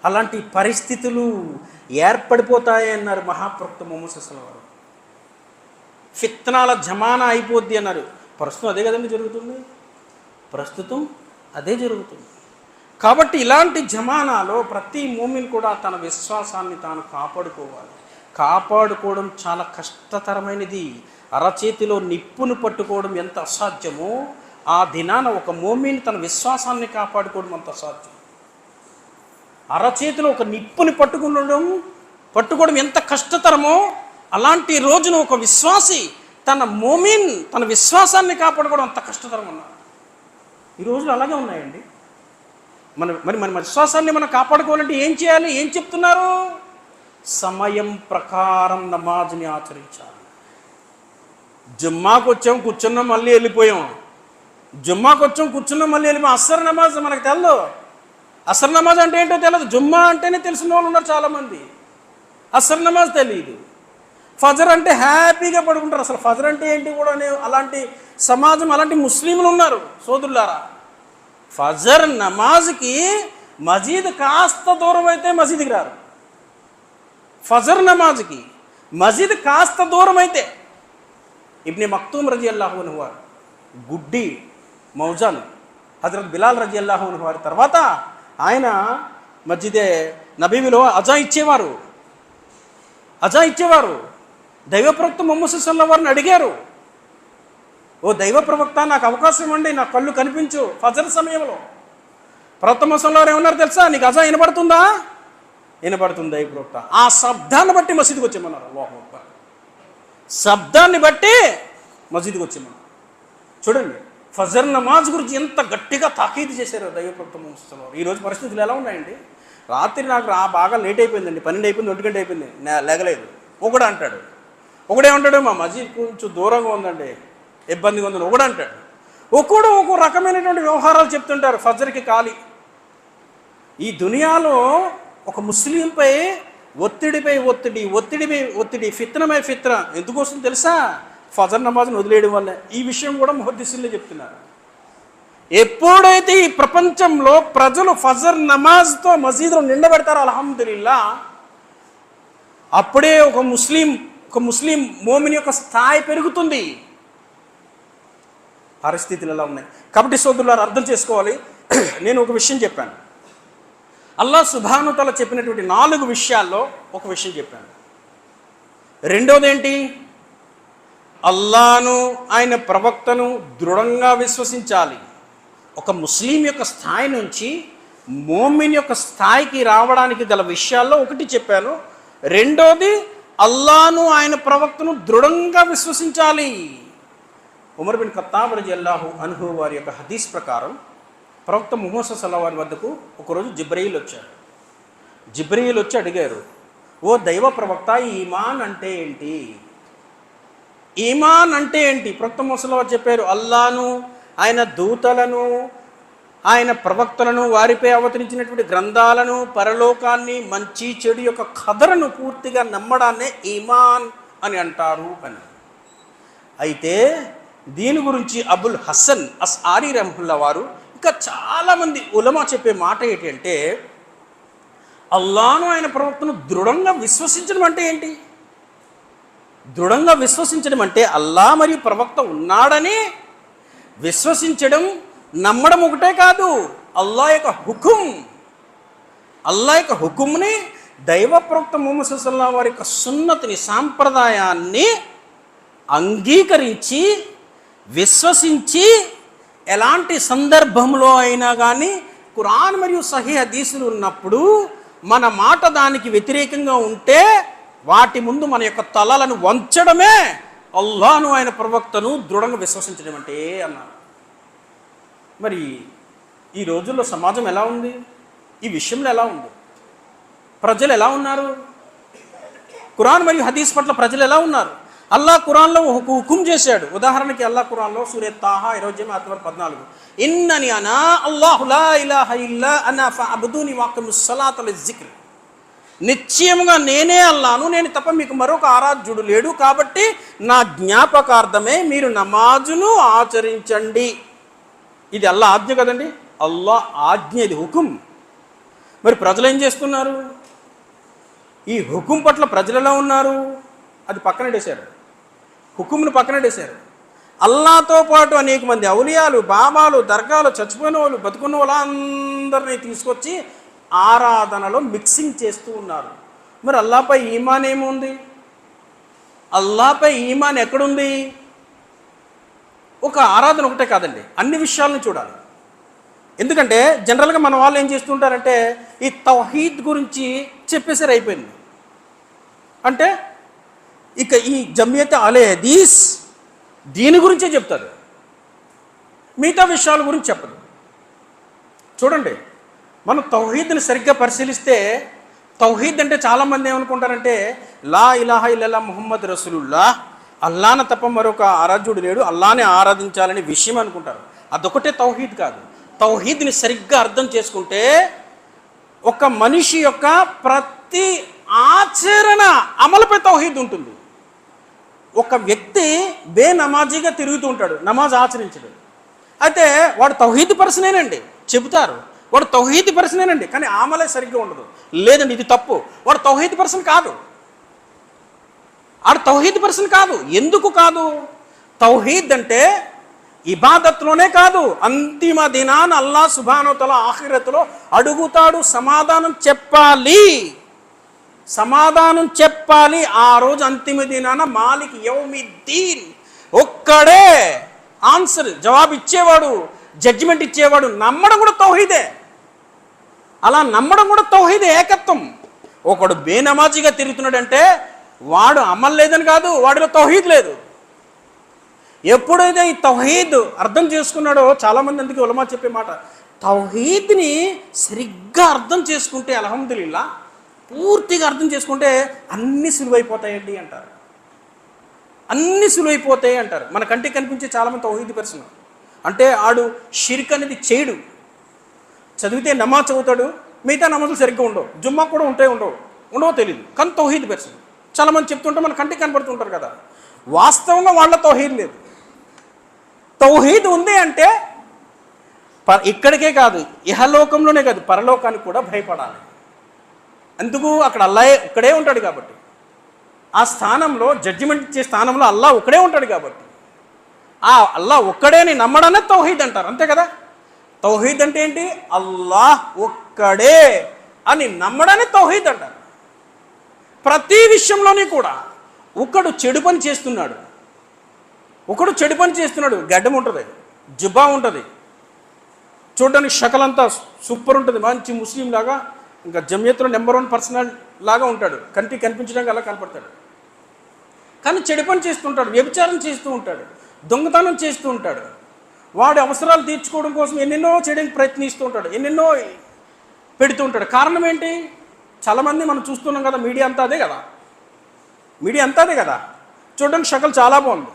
అలాంటి పరిస్థితులు ఏర్పడిపోతాయన్నారు మహాప్రవక్త ముహమ్మద్ సల్లల్లాహు అలైహి వసల్లం. ఫిత్నాల జమానా అయిపోద్ది అన్నారు. ప్రస్తుతం అదే కదండి జరుగుతుంది, ప్రస్తుతం అదే జరుగుతుంది. కాబట్టి ఇలాంటి జమానాలో ప్రతి మోమిన్ కూడా తన విశ్వాసాన్ని తాను కాపాడుకోవాలి. కాపాడుకోవడం చాలా కష్టతరమైనది. అరచేతిలో నిప్పును పట్టుకోవడం ఎంత అసాధ్యమో, ఆ దినాన ఒక మోమిన్ తన విశ్వాసాన్ని కాపాడుకోవడం అంత అసాధ్యం. అరచేతిలో ఒక నిప్పుని పట్టుకోవడం ఎంత కష్టతరమో, అలాంటి రోజున ఒక విశ్వాసి తన విశ్వాసాన్ని కాపాడుకోవడం అంత కష్టతరం అన్నారు. ఈ రోజులు అలాగే ఉన్నాయండి. మన విశ్వాసాన్ని మనం కాపాడుకోవాలంటే ఏం చేయాలి? ఏం చెప్తున్నారు? సమయం ప్రకారం నమాజ్ని ఆచరించాలి. జుమ్మాకు వచ్చాం, కూర్చున్నాం, మళ్ళీ వెళ్ళిపోయాం. అస్సర్ నమాజ్ మనకు తెలదు. అస్సర్ నమాజ్ అంటే ఏంటో తెలియదు. జుమ్మా అంటేనే తెలిసిన వాళ్ళు ఉన్నారు చాలామంది, అస్సర్ నమాజ్ తెలియదు. ఫజర్ అంటే హ్యాపీగా పడుకుంటారు. అసలు ఫజర్ అంటే ఏంటి కూడా అలాంటి సమాజం, అలాంటి ముస్లింలు ఉన్నారు సోదరులారా. ఫజర్ నమాజ్కి మసీద్ కాస్త దూరం అయితే మసీద్కి రారు. ఫజర్ నమాజ్కి మసీద్ కాస్త దూరం అయితే, ఇబ్నే మక్తూమ్ రజియల్లాహు అన్హు వారు గుడ్డి మౌజాన్ హజరత్ బిలాల్ రజియల్లాహు అన్హు వారి తర్వాత ఆయన మస్జిదే నబీలో అజా ఇచ్చేవారు. దైవ ప్రవక్త ముహమ్మద్ సల్లల్లాహు అలైహి వసల్లం వారిని అడిగారు, ఓ దైవ ప్రవక్త, నాకు అవకాశం ఇవ్వండి, నా కళ్ళు కనిపించు ఫజర్ సమయంలో. ప్రవక్త ముహమ్మద్ సల్లల్లాహు అలైహి వసల్లం ఏమన్నారు తెలుసా? నీకు అజా వినపడుతుందా? వినపడుతుంది దైవ ప్రవక్త. ఆ శబ్దాన్ని బట్టి మసీదుకి వచ్చేమన్నారు. అల్లాహు అక్బర్. శబ్దాన్ని బట్టి మసీదుకి వచ్చేమన్నారు. చూడండి, ఫజర్ నమాజ్ గురించి ఎంత గట్టిగా తాకీదు చేశారు దైవ ప్రవక్త ముహమ్మద్ సల్లల్లాహు అలైహి వసల్లం. ఈరోజు పరిస్థితులు ఎలా ఉన్నాయండి? రాత్రి నాకు బాగా లేట్ అయిపోయిందండి, 12 అయిపోయింది, 1 గంట అయిపోయింది, లేగలేదు. ఒకడేమంటాడు, మా మసీద్ కొంచెం దూరంగా ఉందండి, ఇబ్బందిగా ఉందని ఒకడంటాడు. ఒక్కడు ఒక్కో రకమైనటువంటి వ్యవహారాలు చెప్తుంటారు. ఫజర్కి ఖాళీ. ఈ దునియాలో ఒక ముస్లింపై ఒత్తిడి, ఫిత్నమై ఫిత్న ఎందుకు వస్తుంది తెలుసా? ఫజర్ నమాజ్ని వదిలేయడం వల్ల. ఈ విషయం కూడా ముహద్దీసులే చెప్తున్నారు. ఎప్పుడైతే ఈ ప్రపంచంలో ప్రజలు ఫజర్ నమాజ్తో మసీదులో నిండబెడతారో అల్హమ్దులిల్లా, అప్పుడే ఒక ముస్లిం మోమిన్ యొక్క స్థాయి పెరుగుతుంది. పరిస్థితులు ఎలా ఉన్నాయి కాబట్టి సోదరులారా అర్థం చేసుకోవాలి. నేను ఒక విషయం చెప్పాను, అల్లాహ్ సుబ్హానహు వ తఆలా చెప్పినటువంటి 4 విషయాల్లో ఒక విషయం చెప్పాను. రెండోది ఏంటి? అల్లాహ్ను ఆయన ప్రవక్తను దృఢంగా విశ్వసించాలి. ఒక ముస్లిం యొక్క స్థాయి నుంచి మోమిన్ యొక్క స్థాయికి రావడానికి గల విషయాల్లో ఒకటి చెప్పాను. రెండోది అల్లాహ్ను ఆయన ప్రవక్తను దృఢంగా విశ్వసించాలి. ఉమర్ బిన్ ఖత్తాబ్ రజియల్లాహు అన్హు వారి యొక్క హదీస్ ప్రకారం ప్రవక్త ముహమ్మద్ సల్లల్లాహు అలైహి వద్దకు ఒకరోజు జిబ్రీల్ వచ్చాడు. జిబ్రీల్ వచ్చి అడిగారు, ఓ దైవ ప్రవక్త, ఈమాన్ అంటే ఏంటి? ఈమాన్ అంటే ఏంటి? ప్రవక్త ముహమ్మద్ సల్లల్లాహు అలైహి చెప్పారు, అల్లాహ్ను, ఆయన దూతలను, ఆయన ప్రవక్తలను, వారిపై అవతరించినటువంటి గ్రంథాలను, పరలోకాన్ని, మంచి చెడు యొక్క ఖదరును పూర్తిగా నమ్మడాన్నే ఈమాన్ అని అంటారు అని. అయితే దీని గురించి అబుల్ హసన్ అస్ఆరీ రహ్మతుల్లాహ్ వారు ఇంకా చాలామంది ఉలమా చెప్పే మాట ఏంటి అంటే, అల్లాహ్ను ఆయన ప్రవక్తను దృఢంగా విశ్వసించడం అంటే ఏంటి? దృఢంగా విశ్వసించడం అంటే అల్లాహ్ మరియు ప్రవక్త ఉన్నాడని విశ్వసించడం, నమ్మడం ఒకటే కాదు, అల్లాహ్ యొక్క హుకుమ్ని, దైవ ప్రవక్త ముహమ్మద్ సల్లల్లాహు వారి యొక్క సున్నతిని, సాంప్రదాయాన్ని అంగీకరించి విశ్వసించి ఎలాంటి సందర్భంలో అయినా కానీ ఖురాన్ మరియు సహీహ్ హదీసులు ఉన్నప్పుడు మన మాట దానికి వ్యతిరేకంగా ఉంటే వాటి ముందు మన యొక్క తలలను వంచడమే అల్లాహ్ను ఆయన ప్రవక్తను దృఢంగా విశ్వసించడం అంటే అన్నారు. మరి ఈ రోజుల్లో సమాజం ఎలా ఉంది? ఈ విషయంలో ఎలా ఉంది? ప్రజలు ఎలా ఉన్నారు? ఖురాన్ మరియు హదీస్ పట్ల ప్రజలు ఎలా ఉన్నారు? అల్లాహ్ ఖురాన్లో ఒక హుకుం చేశాడు. ఉదాహరణకి అల్లాహ్ ఖురాన్లో సూరే తాహా 14 ఇన్నని అనా అల్లాహు లా ఇలాహ ఇల్లా అనా ఫఅబ్దుని వఅకిముస్ సలాత లిజ్జిక్ర్, నిశ్చయముగా నేనే అల్లాను, నేను తప్ప మీకు మరొక ఆరాధ్యుడు లేడు, కాబట్టి నా జ్ఞాపకార్థమే మీరు నమాజును ఆచరించండి. ఇది అల్లాహ్ ఆజ్ఞ కదండి, అల్లాహ్ ఆజ్ఞ, ఇది హుకుం. మరి ప్రజలు ఏం చేస్తున్నారు? ఈ హుకుం పట్ల ప్రజలు ఎలా ఉన్నారు? అది పక్కనడేశారు, హుకుంను పక్కనడేశారు. అల్లాహ్తో పాటు అనేక మంది ఔలియాలు, బాబాలు, దర్గాలు, చచ్చిపోయిన వాళ్ళు, బతుకున్న వాళ్ళు అందరినీ తీసుకొచ్చి ఆరాధనలో మిక్సింగ్ చేస్తూ ఉన్నారు. మరి అల్లాహ్పై ఈమాన్ ఏముంది? అల్లాహ్పై ఈమాన్ ఎక్కడుంది? ఒక ఆరాధన ఒకటే కాదండి, అన్ని విషయాలను చూడాలి. ఎందుకంటే జనరల్గా మన వాళ్ళు ఏం చేస్తుంటారంటే ఈ తౌహీద్ గురించి చెప్పేసరి అయిపోయింది. అంటే ఇక ఈ జమియత్ అలే హదీస్ దీని గురించే చెప్తారు, మిగతా విషయాల గురించి చెప్పదు. చూడండి, మనం తౌహీద్ని సరిగ్గా పరిశీలిస్తే తౌహీద్ అంటే చాలామంది ఏమనుకుంటారంటే లా ఇలాహా ఇల్లల్లాహ్ ముహమ్మద్ రసూలుల్లాహ్, అల్లాహ్ను తప్ప మరొక ఆరాధ్యుడు లేడు, అల్లాహ్నే ఆరాధించాలనే విషయం అనుకుంటారు. అదొకటే తౌహీద్ కాదు. తౌహీద్ని సరిగ్గా అర్థం చేసుకుంటే ఒక మనిషి యొక్క ప్రతి ఆచరణ అమలుపై తౌహీద్ ఉంటుంది. ఒక వ్యక్తి బేనమాజీగా తిరుగుతూ ఉంటాడు, నమాజ్ ఆచరించడు, అయితే వాడు తౌహీద్ పర్సనేనండి, చెబుతారు వాడు తౌహీద్ పర్సనేనండి, కానీ ఆమలే సరిగ్గా ఉండదు. లేదండి ఇది తప్పు, వాడు తౌహీద్ పర్సన్ కాదు, వాడు తౌహీద్ పర్సన్ కాదు. ఎందుకు కాదు? తౌహీద్ అంటే ఇబాదత్లోనే కాదు, అంతిమ దినాన అల్లాహ్ సుబ్హానహు వ తఆలా ఆఖిరతులో అడుగుతాడు, సమాధానం చెప్పాలి. ఆ రోజు అంతిమ దినాన మాలిక్ యౌమిద్దీన్ ఒక్కడే ఆన్సర్, జవాబు ఇచ్చేవాడు, జడ్జిమెంట్ ఇచ్చేవాడు. నమ్మడం కూడా తౌహీదే. అలా నమ్మడం కూడా తౌహీదే, ఏకత్వం. ఒకడు బేనమాజీగా తిరుగుతున్నాడంటే వాడు అమల్ లేదని కాదు, వాడిలో తౌహీద్ లేదు. ఎప్పుడైతే ఈ తౌహీద్ అర్థం చేసుకున్నాడో, చాలామంది అందుకే ఉలమా చెప్పే మాట, తౌహీద్ని సరిగ్గా అర్థం చేసుకుంటే అల్హమ్దులిల్లా, పూర్తిగా అర్థం చేసుకుంటే అన్ని సులువైపోతాయండి అంటారు. అన్ని సులువైపోతాయి అంటారు. మన కంటికి కనిపించే చాలామంది తౌహీద్ పర్సన్ అంటే ఆడు షిర్క్ అనేది చేయడు, చదివితే నమాజ్ చదువుతాడు, మిగతా నమాజులు సరిగ్గా ఉండవు, జుమ్మా కూడా ఉండవో తెలియదు, కానీ తౌహీద్ పర్సన్. చాలామంది చెప్తుంటే మన కంటికి కనపడుతుంటారు కదా, వాస్తవంగా వాళ్ళ తౌహీద్ లేదు. తౌహీద్ ఉంది అంటే ఇక్కడికే కాదు, ఇహలోకంలోనే కాదు, పరలోకానికి కూడా భయపడాలి. ఎందుకు? అక్కడ అల్లా ఒక్కడే ఉంటాడు కాబట్టి, ఆ స్థానంలో జడ్జిమెంట్ ఇచ్చే స్థానంలో అల్లా ఒక్కడే ఉంటాడు కాబట్టి, ఆ అల్లా ఒక్కడే అని నమ్మడానే తౌహీద్ అంటారు, అంతే కదా. తౌహీద్ అంటే ఏంటి? అల్లాహ్ ఒక్కడే అని నమ్మడానే తౌహీద్ అంటారు. ప్రతి విషయంలోని కూడా ఒకడు చెడు పని చేస్తున్నాడు, గడ్డం ఉంటుంది, జుబ్బా ఉంటుంది, చూడడానికి షకలంతా సూపర్ ఉంటుంది, మంచి ముస్లిం లాగా, ఇంకా జమియత్లో నెంబర్ 1 పర్సనల్ లాగా ఉంటాడు, కంటికి కనిపించడానికి అలా కనపడతాడు. కానీ చెడు పని చేస్తుంటాడు, వ్యభిచారం చేస్తూ ఉంటాడు, దొంగతనం చేస్తూ ఉంటాడు, వాడి అవసరాలు తీర్చుకోవడం కోసం ఎన్నెన్నో చేయడానికి ప్రయత్నిస్తూ ఉంటాడు, ఎన్నెన్నో పెడుతూ ఉంటాడు. కారణం ఏంటి? చాలామంది మనం చూస్తున్నాం కదా, మీడియా అంతా అదే కదా, చూడడానికి షకల్ చాలా బాగుంది,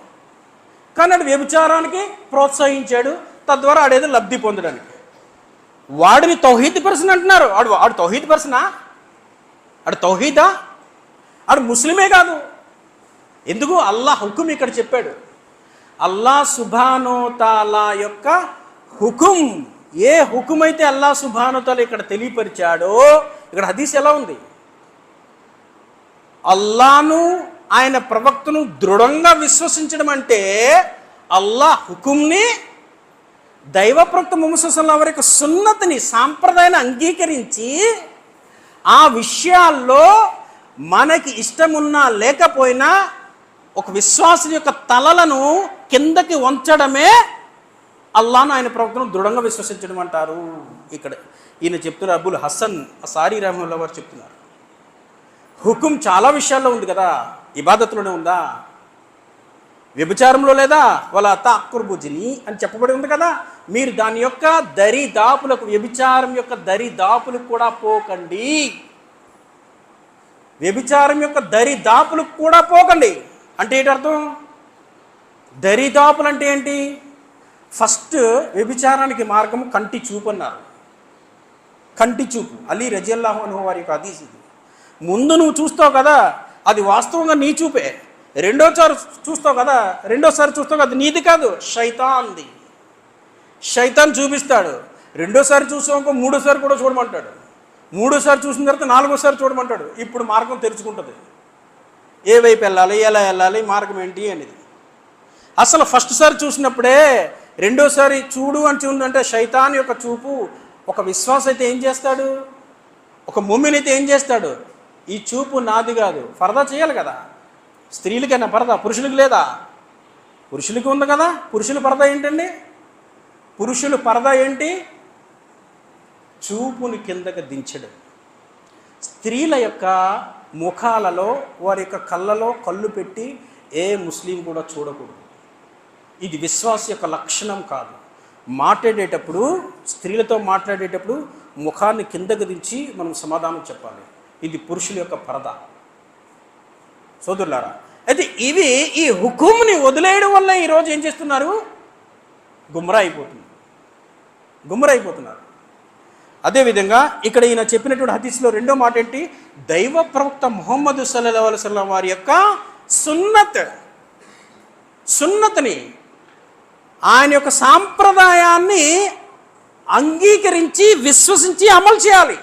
కానీ వాడు వ్యభిచారానికి ప్రోత్సహించాడు, తద్వారా ఆడేదో లబ్ధి పొందడానికి. వాడిని తౌహీద్ పర్సన్ అంటున్నారు. ఆడు తౌహీద్ పర్సనా? ఆడు తౌహీదా? ఆడు ముస్లిమే కాదు. ఎందుకు? అల్లాహ్ హుకుం ఇక్కడ చెప్పాడు. అల్లాహ్ సుబ్హానహు తాలా యొక్క హుకుం, ఏ హుకుం అయితే అల్లాహ్ సుబ్హానహు తాలా ఇక్కడ తెలియపరిచాడో, ఇక్కడ హదీస్ ఎలా ఉంది? అల్లాహ్ను ఆయన ప్రవక్తను దృఢంగా విశ్వసించడం అంటే అల్లాహ్ హుకుంని, దైవ ప్రవక్త ముహమ్మద్ సల్లల్లాహు అలైహి వసల్లం వారి యొక్క సున్నతిని, సాంప్రదాయాన్ని అంగీకరించి ఆ విషయాల్లో మనకి ఇష్టమున్నా లేకపోయినా ఒక విశ్వాసం యొక్క తలలను కిందకి వంచడమే అల్లాహ్ను ఆయన ప్రవక్తను దృఢంగా విశ్వసించడం అంటారు. ఇక్కడ ఈయన చెప్తున్నారు, అబుల్ హసన్ అసారీ రహిమహుల్లాహ్ వారు చెప్తున్నారు. హుకుం చాలా విషయాల్లో ఉంది కదా, ఇబాదత్లోనే ఉందా? వ్యభిచారంలో లేదా? వలా తఖ్రుబు జినీ అని చెప్పబడి ఉంది కదా. మీరు దాని యొక్క దరిదాపులకు, వ్యభిచారం యొక్క దరిదాపులకు కూడా పోకండి, వ్యభిచారం యొక్క దరిదాపులకు కూడా పోకండి అంటే ఏంటి అర్థం? దరిదాపులు అంటే ఏంటి? ఫస్ట్ వ్యభిచారానికి మార్గం కంటి చూపు అన్నారు. కంటి చూపు అలీ రజియల్లాహు అన్హు వారి యొక్క హదీస్ ఇది. ముందు నువ్వు చూస్తావు కదా, అది వాస్తవంగా నీ చూపే. రెండోసారి చూస్తావు కదా, అది నీది కాదు, శైతాన్ది. శైతాన్ చూపిస్తాడు. రెండోసారి చూసాక మూడోసారి కూడా చూడమంటాడు, మూడోసారి చూసిన తర్వాత నాలుగోసారి చూడమంటాడు. ఇప్పుడు మార్గం తెరుచుకుంటుంది, ఏ వైపు వెళ్ళాలి, ఎలా వెళ్ళాలి, మార్గం ఏంటి అనేది. అసలు ఫస్ట్ సారి చూసినప్పుడే రెండోసారి చూడు అని చూడంటే శైతాన్ యొక్క చూపు. ఒక విశ్వాస అయితే ఏం చేస్తాడు? ఒక ముమిన్ అయితే ఏం చేస్తాడు? ఈ చూపు నాది కాదు, పరదా చేయాలి కదా. స్త్రీలకైనా పరదా, పురుషులకు లేదా? పురుషులకి ఉంది కదా. పురుషుల పరదా ఏంటండి? పురుషుల పరదా ఏంటి? చూపుని కిందకి దించడం. స్త్రీల యొక్క ముఖాలలో, వారి యొక్క కళ్ళలో కళ్ళు పెట్టి ఏ ముస్లిం కూడా చూడకూడదు. ఇది విశ్వాస యొక్క లక్షణం కాదు. మాట్లాడేటప్పుడు, స్త్రీలతో మాట్లాడేటప్పుడు ముఖాన్ని కిందకు దించి మనం సమాధానం చెప్పాలి. ఇది పురుషుల యొక్క పరదా. సోదరులారా, అయితే ఇవి ఈ హుకుమ్ని వదిలేయడం వల్ల ఈరోజు ఏం చేస్తున్నారు? గుమ్రా అయిపోతున్నారు. అదేవిధంగా ఇక్కడ ఈయన చెప్పినటువంటి హదీస్లో రెండో మాట ఏంటి? దైవ ప్రవక్త ముహమ్మద్ సల్లల్లాహు అలైహి వసల్లం వారి యొక్క సున్నత్ని, ఆయన యొక్క సాంప్రదాయాన్ని అంగీకరించి విశ్వసించి అమలు చేయాలి.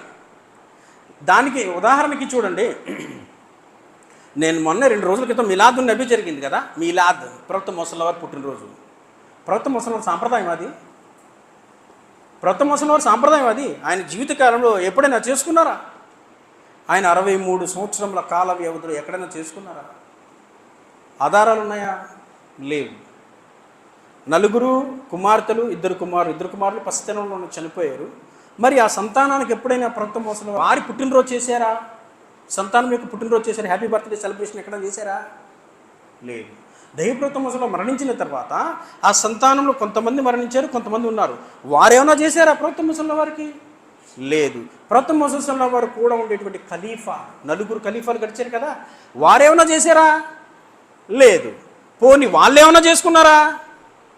దానికి ఉదాహరణకి చూడండి, నేను మొన్న 2 రోజుల క్రితం మిలాదున్ నబీ జరిగింది కదా. మిలాద్ ప్రవక్త ముహమ్మద్ వారి పుట్టినరోజు. ప్రవక్త ముహమ్మద్ వారి సాంప్రదాయం అది. ఆయన జీవితకాలంలో ఎప్పుడైనా చేసుకున్నారా? ఆయన 63 సంవత్సరముల కాల వ్యవధిలో ఎక్కడైనా చేసుకున్నారా? ఆధారాలు ఉన్నాయా? లేవు. 4 కుమార్తెలు, 2 కుమారులు పసితనంలో చనిపోయారు. మరి ఆ సంతానానికి ఎప్పుడైనా ప్రవక్త ముహమ్మద్ వారి పుట్టినరోజు చేశారా? సంతానం యొక్క పుట్టినరోజు చేశారా? హ్యాపీ బర్త్డే సెలబ్రేషన్ ఎక్కడ చేశారా? లేదు. దైవప్రవక్త ముహమ్మద్ మరణించిన తర్వాత ఆ సంతానంలో కొంతమంది మరణించారు, కొంతమంది ఉన్నారు. వారేమైనా చేశారా ప్రవక్త ముహమ్మద్ వారికి? లేదు. ప్రవక్త ముహమ్మద్ వారు కూడా ఉండేటువంటి ఖలీఫా, 4 ఖలీఫాలు గడిచారు కదా, వారేమైనా చేశారా? లేదు. పోనీ వాళ్ళేమైనా చేసుకున్నారా?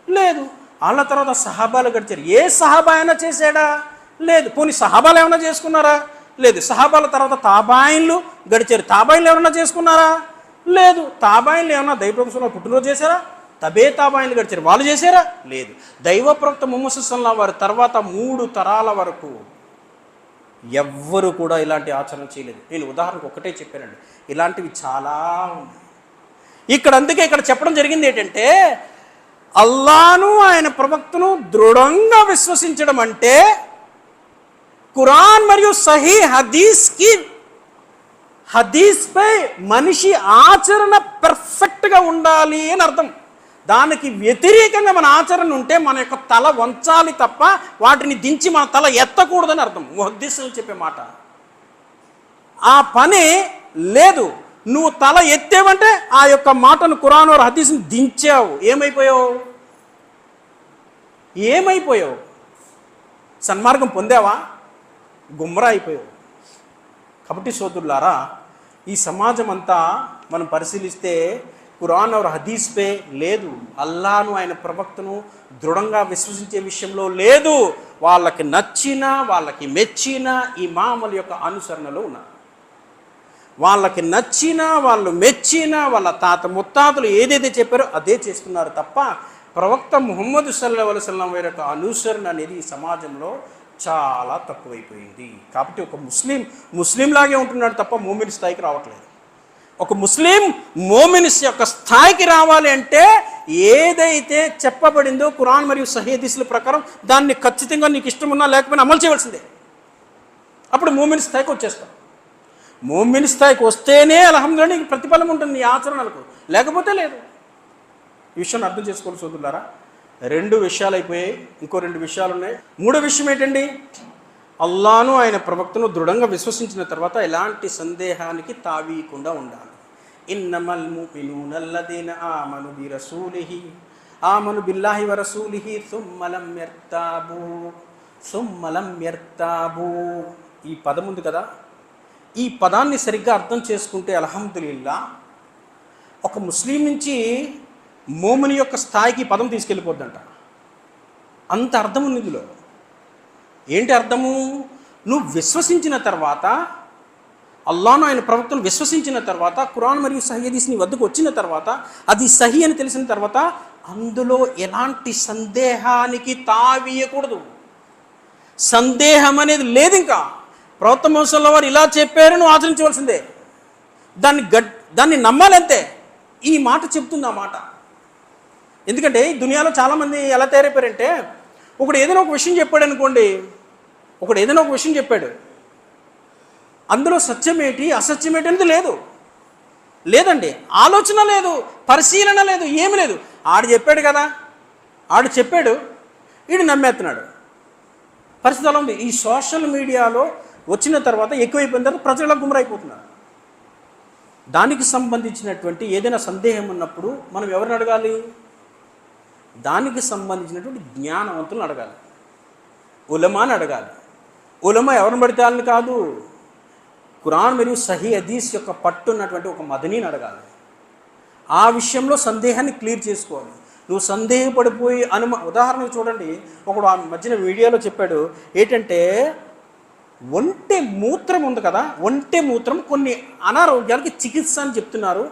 లేదు. వాళ్ళ తర్వాత సహాబాలు గడిచారు. ఏ సహాబా అయినా చేశాడా? లేదు. పోనీ సహాబాలు ఏమైనా చేసుకున్నారా? లేదు. సహాబాల తర్వాత తాబాయిన్లు గడిచారు. తాబాయిన్లు ఏమైనా చేసుకున్నారా? లేదు. తాబాయిన్లు ఏమైనా దైవప్రవక్త పుట్టినరోజు చేశారా? తబేతాబాయిలు గడిచారు. వాళ్ళు చేశారా? లేదు. దైవ ప్రవక్త ముహమ్మద్ సల్లల్లాహు వారి తర్వాత 3 తరాల వరకు ఎవ్వరు కూడా ఇలాంటి ఆచరణ చేయలేదు. నేను ఉదాహరణకు ఒకటే చెప్పానండి, ఇలాంటివి చాలా ఉన్నాయి ఇక్కడ. అందుకే ఇక్కడ చెప్పడం జరిగింది ఏంటంటే, అల్లాను ఆయన ప్రవక్తను దృఢంగా విశ్వసించడం అంటే ఖురాన్ మరియు సహీ హదీస్పై మనిషి ఆచరణ పెర్ఫెక్ట్గా ఉండాలి అని అర్థం. దానికి వ్యతిరేకంగా మన ఆచరణ ఉంటే మన యొక్క తల వంచాలి తప్ప వాటిని దించి మన తల ఎత్తకూడదని అర్థం. ముహద్దీసులు చెప్పే మాట. ఆ పని లేదు. నువ్వు తల ఎత్తేవంటే ఆ యొక్క మాటను ఖురాన్ వారు హదీస్ని దించావు. ఏమైపోయావు? సన్మార్గం పొందావా? గుమ్రా అయిపోయావు. కాబట్టి సోదరులారా, ఈ సమాజం అంతా మనం పరిశీలిస్తే ఖురాన్ और హదీస్ పే లేదు, అల్లాను ఆయన ప్రవక్తను దృఢంగా విశ్వసించే విషయంలో లేదు. వాళ్ళకి నచ్చిన, వాళ్ళకి మెచ్చిన ఇమాముల యొక్క అనుసరణలో ఉన్నారు. వాళ్ళకి నచ్చిన, వాళ్ళు మెచ్చిన, వాళ్ళ తాత ముత్తాతలు ఏదైతే చెప్పారో అదే చేస్తున్నారు తప్ప ప్రవక్త ముహమ్మద్ సల్లల్లాహు అలైహి వసల్లం వారి యొక్క అనుసరణ అనేది ఈ సమాజంలో చాలా తక్కువైపోయింది. కాబట్టి ఒక ముస్లింలాగే ఉంటున్నాడు తప్ప మోమిన్ స్థాయికి రావట్లేదు. ఒక ముస్లిం మోమిన్స్ యొక్క స్థాయికి రావాలి అంటే ఏదైతే చెప్పబడిందో ఖురాన్ మరియు సహీ హదీసుల ప్రకారం దాన్ని ఖచ్చితంగా నీకు ఇష్టం ఉన్నా లేకపోయినా అమలు చేయవలసిందే. అప్పుడు మోమిన్ స్థాయికి వచ్చేస్తాం. మోమిన్ స్థాయికి వస్తేనే అల్హమ్దులిల్లాహ్ నీకు ప్రతిఫలం ఉంటుంది నీ ఆచరణలకు, లేకపోతే లేదు. ఈ విషయాన్ని అర్థం చేసుకోవాలి సోదరులారా. 2 విషయాలు అయిపోయాయి, ఇంకో 2 విషయాలు ఉన్నాయి. 3వ విషయం ఏంటండి? అల్లాను ఆయన ప్రవక్తను దృఢంగా విశ్వసించిన తర్వాత ఎలాంటి సందేహానికి తావీయకుండా ఉండాలి. ఇన్నమల్ ముమినూన అల్లదీన ఆమను బిల్లాహి వ రసూలిహి సుమ్మ లం యర్తాబు. ఈ పదం ఉంది కదా, ఈ పదాన్ని సరిగ్గా అర్థం చేసుకుంటే అల్హమ్దులిల్లాహ్ ఒక ముస్లిం నుంచి మోమిని యొక్క స్థాయికి పదం తీసుకెళ్ళిపోద్దంట. అంత అర్థం ఉంది ఇందులో. ఏంటి అర్థము? నువ్వు విశ్వసించిన తర్వాత, అల్లాను ఆయన ప్రవక్తను విశ్వసించిన తర్వాత, ఖురాన్ మరియు సహీ హదీస్ నీ వద్దకు వచ్చిన తర్వాత, అది సహీ అని తెలిసిన తర్వాత అందులో ఎలాంటి సందేహానికి తావీయకూడదు. సందేహం అనేది లేదు. ఇంకా ప్రవక్త ముహమ్మద్ సల్లల్లాహు వారు ఇలా చెప్పారు, నువ్వు ఆచరించవలసిందే. దాన్ని నమ్మాలంతే. ఈ మాట చెప్తుంది ఆ మాట. ఎందుకంటే ఈ దునియాలో చాలామంది ఎలా తయారైపోయారంటే, ఒకడు ఏదైనా ఒక విషయం చెప్పాడు అనుకోండి, అందులో సత్యమేటి అసత్యమేటి అనేది లేదండి. ఆలోచన లేదు, పరిశీలన లేదు, ఏమి లేదు. ఆడు చెప్పాడు కదా, వీడు నమ్మేస్తున్నాడు. పరిస్థితి అలా ఉంది. ఈ సోషల్ మీడియాలో వచ్చిన తర్వాత ఎక్కువైపోయిన తర్వాత ప్రజలు గుమ్రైపోతున్నారు. దానికి సంబంధించినటువంటి ఏదైనా సందేహం ఉన్నప్పుడు మనం ఎవరిని అడగాలి? దానికి సంబంధించినటువంటి జ్ఞానవంతులను అడగాలి, ఉలమాని అడగాలి. ఉలమా ఎవరిని పడితే వాళ్ళని కాదు, ఖురాన్ మరియు సహీ హదీస్ యొక్క పట్టున్నటువంటి ఒక మదనీని అడగాలి. ఆ విషయంలో సందేహాన్ని క్లియర్ చేసుకోవాలి. నువ్వు సందేహపడిపోయి ఉదాహరణకు చూడండి, ఒకడు ఆ మధ్యన వీడియోలో చెప్పాడు ఏంటంటే, ఒంటె మూత్రం ఉంది కదా, ఒంటె మూత్రం కొన్ని అనారోగ్యాలకి చికిత్స అని చెప్తున్నారు.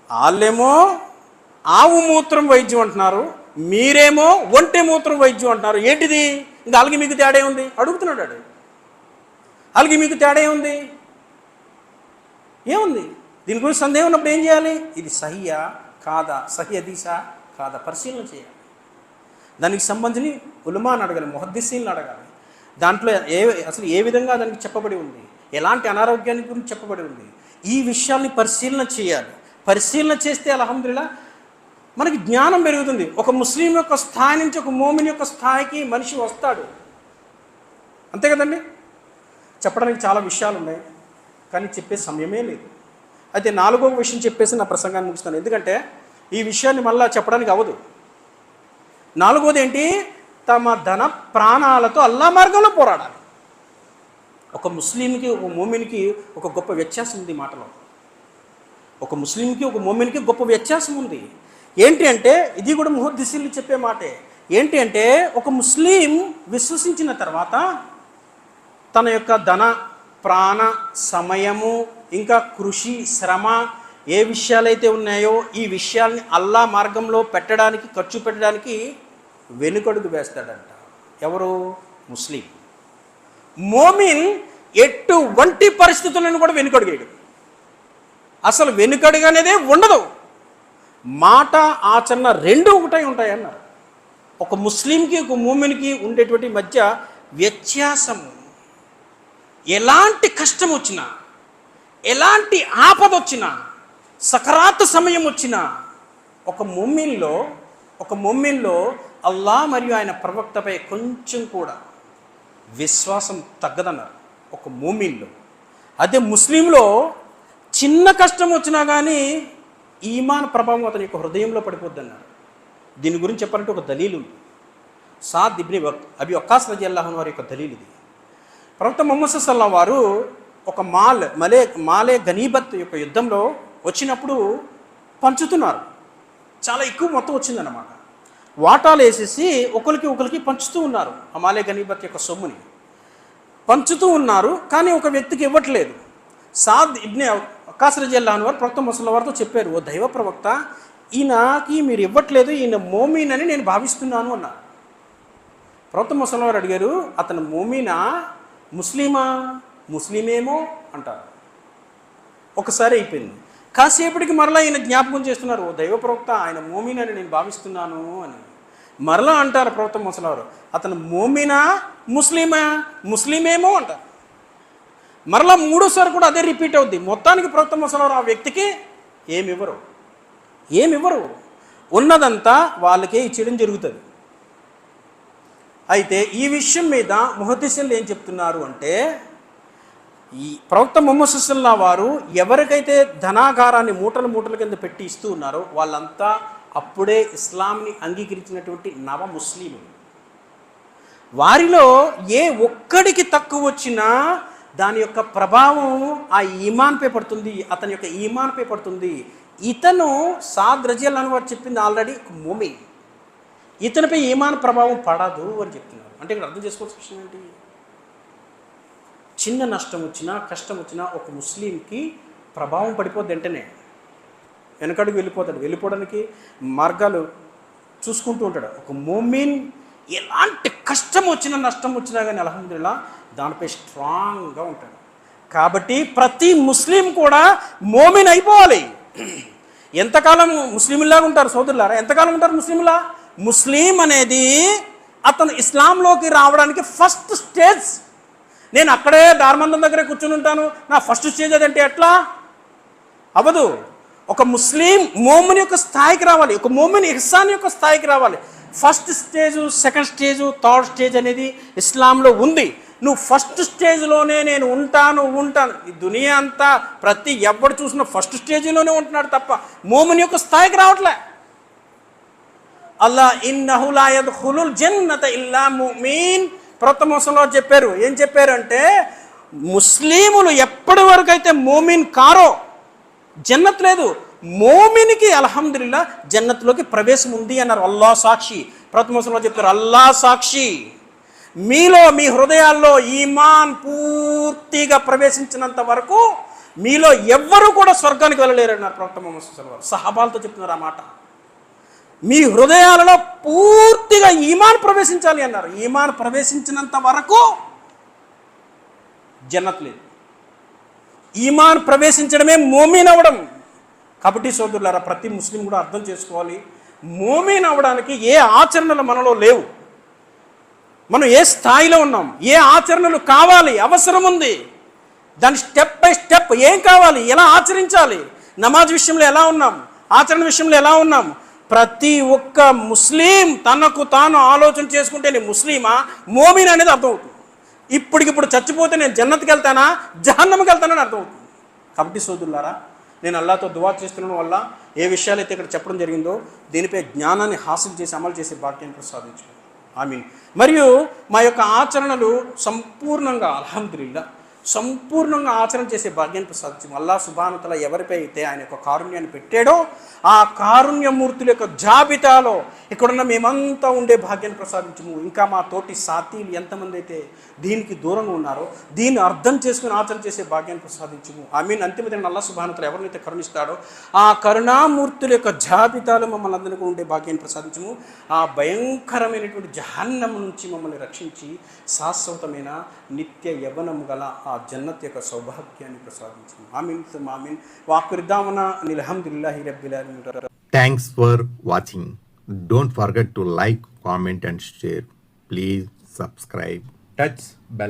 వాళ్ళేమో ఆవు మూత్రం వైద్యం అంటున్నారు, మీరేమో ఒంటె మూత్రం వైద్యం అంటున్నారు. ఏంటిది? ఇంకా అలాగే మీకు తేడా ఉంది అడుగుతున్నాడు. అలాగే మీకు తేడా ఏముంది? దీని గురించి సందేహం ఉన్నప్పుడు ఏం చేయాలి? ఇది సహియా కాదా, సహీ హదీసా కాదా పరిశీలన చేయాలి. దానికి సంబంధించి ఉలమాని అడగాలి, ముహద్దీసీలను అడగాలి. దాంట్లో అసలు ఏ విధంగా దానికి చెప్పబడి ఉంది, ఎలాంటి అనారోగ్యాన్ని గురించి చెప్పబడి ఉంది, ఈ విషయాల్ని పరిశీలన చేయాలి. పరిశీలన చేస్తే అల్హమ్దులిల్లాహ్ మనకి జ్ఞానం పెరుగుతుంది. ఒక ముస్లిం యొక్క స్థాయి నుంచి ఒక మోమిన్ యొక్క స్థాయికి మనిషి వస్తాడు. అంతే కదండి. చెప్పడానికి చాలా విషయాలు ఉన్నాయి, కానీ చెప్పే సమయమే లేదు. అయితే 4వ విషయం చెప్పేసి నా ప్రసంగాన్ని ముగిస్తాను, ఎందుకంటే ఈ విషయాన్ని మళ్ళీ చెప్పడానికి అవ్వదు. 4వది ఏంటి? తమ ధన ప్రాణాలతో అల్లా మార్గంలో పోరాడాలి. ఒక ముస్లింకి ఒక మోమిన్కి ఒక గొప్ప వ్యత్యాసం ఉంది మాటలో. ఒక ముస్లింకి ఒక మోమిన్కి గొప్ప వ్యత్యాసం ఉంది. ఏంటి అంటే, ఇది కూడా ముహద్దీసీలు చెప్పే మాటే. ఏంటి అంటే, ఒక ముస్లిం విశ్వసించిన తర్వాత తన యొక్క ధన ప్రాణ సమయము ఇంకా కృషి శ్రమ ఏ విషయాలైతే ఉన్నాయో ఈ విషయాల్ని అల్లా మార్గంలో పెట్టడానికి, ఖర్చు పెట్టడానికి వెనుకడుగు వేస్తాడంట. ఎవరు? ముస్లిం. మోమిన్ ఎటువంటి పరిస్థితులను కూడా వెనుకడుగేయడు. అసలు వెనుకడుగు అనేదే ఉండదు. మాట ఆచరణ రెండు ఒకటై ఉంటాయి అన్నారు. ఒక ముస్లింకి ఒక మోమిన్కి ఉండేటువంటి మధ్య వ్యత్యాసము, ఎలాంటి కష్టం వచ్చినా, ఎలాంటి ఆపద వచ్చినా, సకరాత్ సమయం వచ్చినా ఒక మోమిన్లో అల్లా మరియు ఆయన ప్రవక్తపై కొంచెం కూడా విశ్వాసం తగ్గదన్నారు ఒక మోమిన్లో. అదే ముస్లింలో చిన్న కష్టం వచ్చినా కానీ ఈమాన్ ప్రభావం అతని యొక్క హృదయంలో పడిపోద్ది అన్నారు. దీని గురించి చెప్పాలంటే ఒక దలీలు ఉంది. సాద్ ఇబ్ని అబీ వక్కాస్ రజియల్లాహు అన్హు వారి యొక్క దలీలు ఇది. ప్రవక్త ముహమ్మద్ సల్లల్లాహు అలైహి వసల్లం వారు ఒక మాలే గనీబత్ యొక్క యుద్ధంలో వచ్చినప్పుడు పంచుతున్నారు. చాలా ఎక్కువ మొత్తం వచ్చిందన్నమాట. వాటాలు వేసేసి ఒకరికి పంచుతూ ఉన్నారు. ఆ మాలే గనీబత్ యొక్క సొమ్ముని పంచుతూ ఉన్నారు. కానీ ఒక వ్యక్తికి ఇవ్వట్లేదు. సాద్ ఇబ్ని వక్కాస్ రజియల్లాహు అన్హు వారు ప్రవక్త ముహమ్మద్ సల్లల్లాహు అలైహి వసల్లం వారితో చెప్పారు, ఓ దైవ ప్రవక్త, ఈయనకి మీరు ఇవ్వట్లేదు, ఈయన మోమీన్ అని నేను భావిస్తున్నాను అన్నారు. ప్రవక్త ముహమ్మద్ సల్లల్లాహు అలైహి వసల్లం వారు అడిగారు, అతను మోమీనా ముస్లిమా? ముస్లిమేమో అంటారు. ఒకసారి అయిపోయింది. కాసేపటికి మరలా ఈయన జ్ఞాపకం చేస్తున్నారు, ఓ దైవ ప్రవక్త, ఆయన మోమీన్ అని నేను భావిస్తున్నాను అని. మరలా అంటారు ప్రవక్త ముహమ్మద్ సల్లల్లాహు అలైహి వసల్లం వారు, అతను మోమీనా ముస్లిమా? ముస్లిమేమో అంటారు. మరలా మూడోసారి కూడా అదే రిపీట్ అవుద్ది. మొత్తానికి ప్రవక్త ముహమ్మద్ సల్లల్లాహు అలైహి వసల్లం ఆ వ్యక్తికి ఏమివ్వరు. ఉన్నదంతా వాళ్ళకే ఇచ్చేయడం జరుగుతుంది. అయితే ఈ విషయం మీద ముహద్దిసులు ఏం చెప్తున్నారు అంటే, ఈ ప్రవక్త ముహమ్మద్ సల్లల్లాహు వారు ఎవరికైతే ధనాగారాన్ని మూటల కింద పెట్టి ఇస్తూ ఉన్నారో వాళ్ళంతా అప్పుడే ఇస్లాంని అంగీకరించినటువంటి నవ ముస్లింలు. వారిలో ఏ ఒక్కడికి తక్కువ వచ్చినా దాని యొక్క ప్రభావం ఆ ఈమాన్పై పడుతుంది, అతని యొక్క ఈమాన్పై పడుతుంది. ఇతను సాద్ రజియల్లాహు అన్హు వారు చెప్పింది ఆల్రెడీ మోమిన్, ఇతనిపై ఈమాన్ ప్రభావం పడదు అని చెప్తున్నారు. అంటే ఇక్కడ అర్థం చేసుకోవాల్సిన విషయం ఏంటి? చిన్న నష్టం వచ్చినా, కష్టం వచ్చినా ఒక ముస్లింకి ప్రభావం పడిపోద్ది. వెంటనే వెనకడుగు వెళ్ళిపోవడానికి మార్గాలు చూసుకుంటూ ఉంటాడు. ఒక మోమిన్ ఎలాంటి కష్టం వచ్చినా, నష్టం వచ్చినా కానీ అల్హమ్దులిల్లాహ్ దానిపై స్ట్రాంగ్గా ఉంటాడు. కాబట్టి ప్రతి ముస్లిం కూడా మోమిన్ అయిపోవాలి. ఎంతకాలం ముస్లింలాగా ఉంటారు సోదరులారా? ఎంతకాలం ఉంటారు ముస్లింలా? ముస్లిం అనేది అతను ఇస్లాంలోకి రావడానికి ఫస్ట్ స్టేజ్. నేను అక్కడే దార్మందం దగ్గరే కూర్చుని ఉంటాను, నా ఫస్ట్ స్టేజ్ అదంటే ఎట్లా అవ్వదు. ఒక ముస్లిం మోమిన్ యొక్క స్థాయికి రావాలి, ఒక మోమిన్ ఇహ్సాన్ యొక్క స్థాయికి రావాలి. First stage, second stage, third stage అనేది ఇస్లాంలో ఉంది. నువ్వు ఫస్ట్ స్టేజ్లోనే నేను ఉంటాను. ఈ దునియా అంతా ప్రతి ఎవడు చూసినా ఫస్ట్ స్టేజ్లోనే ఉంటున్నాడు తప్ప మోమిన్ యొక్క స్థాయికి రావట్లే. అల్లా ఇన్నహు లా యద్ఖులుల్ జన్నత ఇల్లా ముమిన్ ప్రవక్త ముహమ్మద్ చెప్పారు. ఏం చెప్పారు అంటే, ముస్లిములు ఎప్పటి వరకు అయితే మోమిన్ కారో జన్నత్ లేదు. మోమిన్కి అల్హమ్దులిల్లాహ్ జన్నత్లోకి ప్రవేశం ఉంది అన్నారు. అల్లా సాక్షి. ప్రవక్త ముహమ్మద్ చెప్పారు, అల్లా సాక్షి, మీలో మీ హృదయాల్లో ఈమాన్ పూర్తిగా ప్రవేశించినంత వరకు మీలో ఎవ్వరూ కూడా స్వర్గానికి వెళ్ళలేరు అన్నారు ప్రవక్త ముహమ్మద్ సల్లల్లాహు అలైహి వసల్లం. సహాబాలతో చెప్తున్నారు ఆ మాట. మీ హృదయాలలో పూర్తిగా ఈమాన్ ప్రవేశించాలి అన్నారు. ఈమాన్ ప్రవేశించినంత వరకు జన్నత్ లేదు. ఈమాన్ ప్రవేశించడమే మోమీన్ అవ్వడం. కాబట్టి సోదరులారా, ప్రతి ముస్లిం కూడా అర్థం చేసుకోవాలి, మోమీన్ అవ్వడానికి ఏ ఆచరణలు మనలో లేవు. మనం ఏ స్థాయిలో ఉన్నాం, ఏ ఆచరణలు కావాలి, అవసరం ఉంది, దాని స్టెప్ బై స్టెప్ ఏం కావాలి, ఎలా ఆచరించాలి, నమాజ్ విషయంలో ఎలా ఉన్నాం, ఆచరణ విషయంలో ఎలా ఉన్నాం, ప్రతి ఒక్క ముస్లిం తనకు తాను ఆలోచన చేసుకుంటే నేను ముస్లిమా మోమిన్ అనేది అర్థమవుతుంది. ఇప్పటికిప్పుడు చచ్చిపోతే నేను జన్నత్కి వెళ్తానా జహన్నమ్కి వెళ్తానని అర్థమవుతుంది. కాబట్టి సోదరులారా, నేను అల్లాహ్తో దువా చేస్తున్నాను వల్ల ఏ విషయాలైతే ఇక్కడ చెప్పడం జరిగిందో దీనిపై జ్ఞానాన్ని హాసిల్ చేసి అమలు చేసే భాగ్యాన్ని ప్రసాదించుకోండి. ఆమీన్. మరియు మా యొక్క ఆచరణలు సంపూర్ణంగా అల్హమ్దులిల్లాహ్ సంపూర్ణంగా ఆచరణ చేసే భాగ్యాన్ని ప్రసాదించము. అల్లా సుబ్హానహు వ తఆలా ఎవరిపై అయితే ఆయన యొక్క కారుణ్యాన్ని పెట్టాడో ఆ కారుణ్యమూర్తుల యొక్క జాబితాలో ఇక్కడున్న మేమంతా ఉండే భాగ్యాన్ని ప్రసాదించము. ఇంకా మా తోటి సాతీలు ఎంతమంది అయితే దీనికి దూరంగా ఉన్నారో దీన్ని అర్థం చేసుకుని ఆచరణ చేసే భాగ్యాన్ని ప్రసాదించము. ఆమీన్. అంతిమ దినాన అల్లా సుబ్హానహు వ తఆలా ఎవరినైతే కరుణిస్తాడో ఆ కరుణామూర్తుల యొక్క జాబితాలో మమ్మల్ని అందరికీ ఉండే భాగ్యాన్ని ప్రసాదించము. ఆ భయంకరమైనటువంటి జహన్నము నుంచి మమ్మల్ని రక్షించి శాశ్వతమైన నిత్య యవనము గల ఆ జన్నత్ యొక్క సౌభాగ్యాన్ని ప్రసాదించము. ఆమీన్ సుమ్మ ఆమీన్. వాకురిద్దామన అల్హమ్దులిల్లాహి రబ్బిల్ ఆలమీన్. Thanks for watching. Don't forget to like, comment and share. Please subscribe. Touch bell.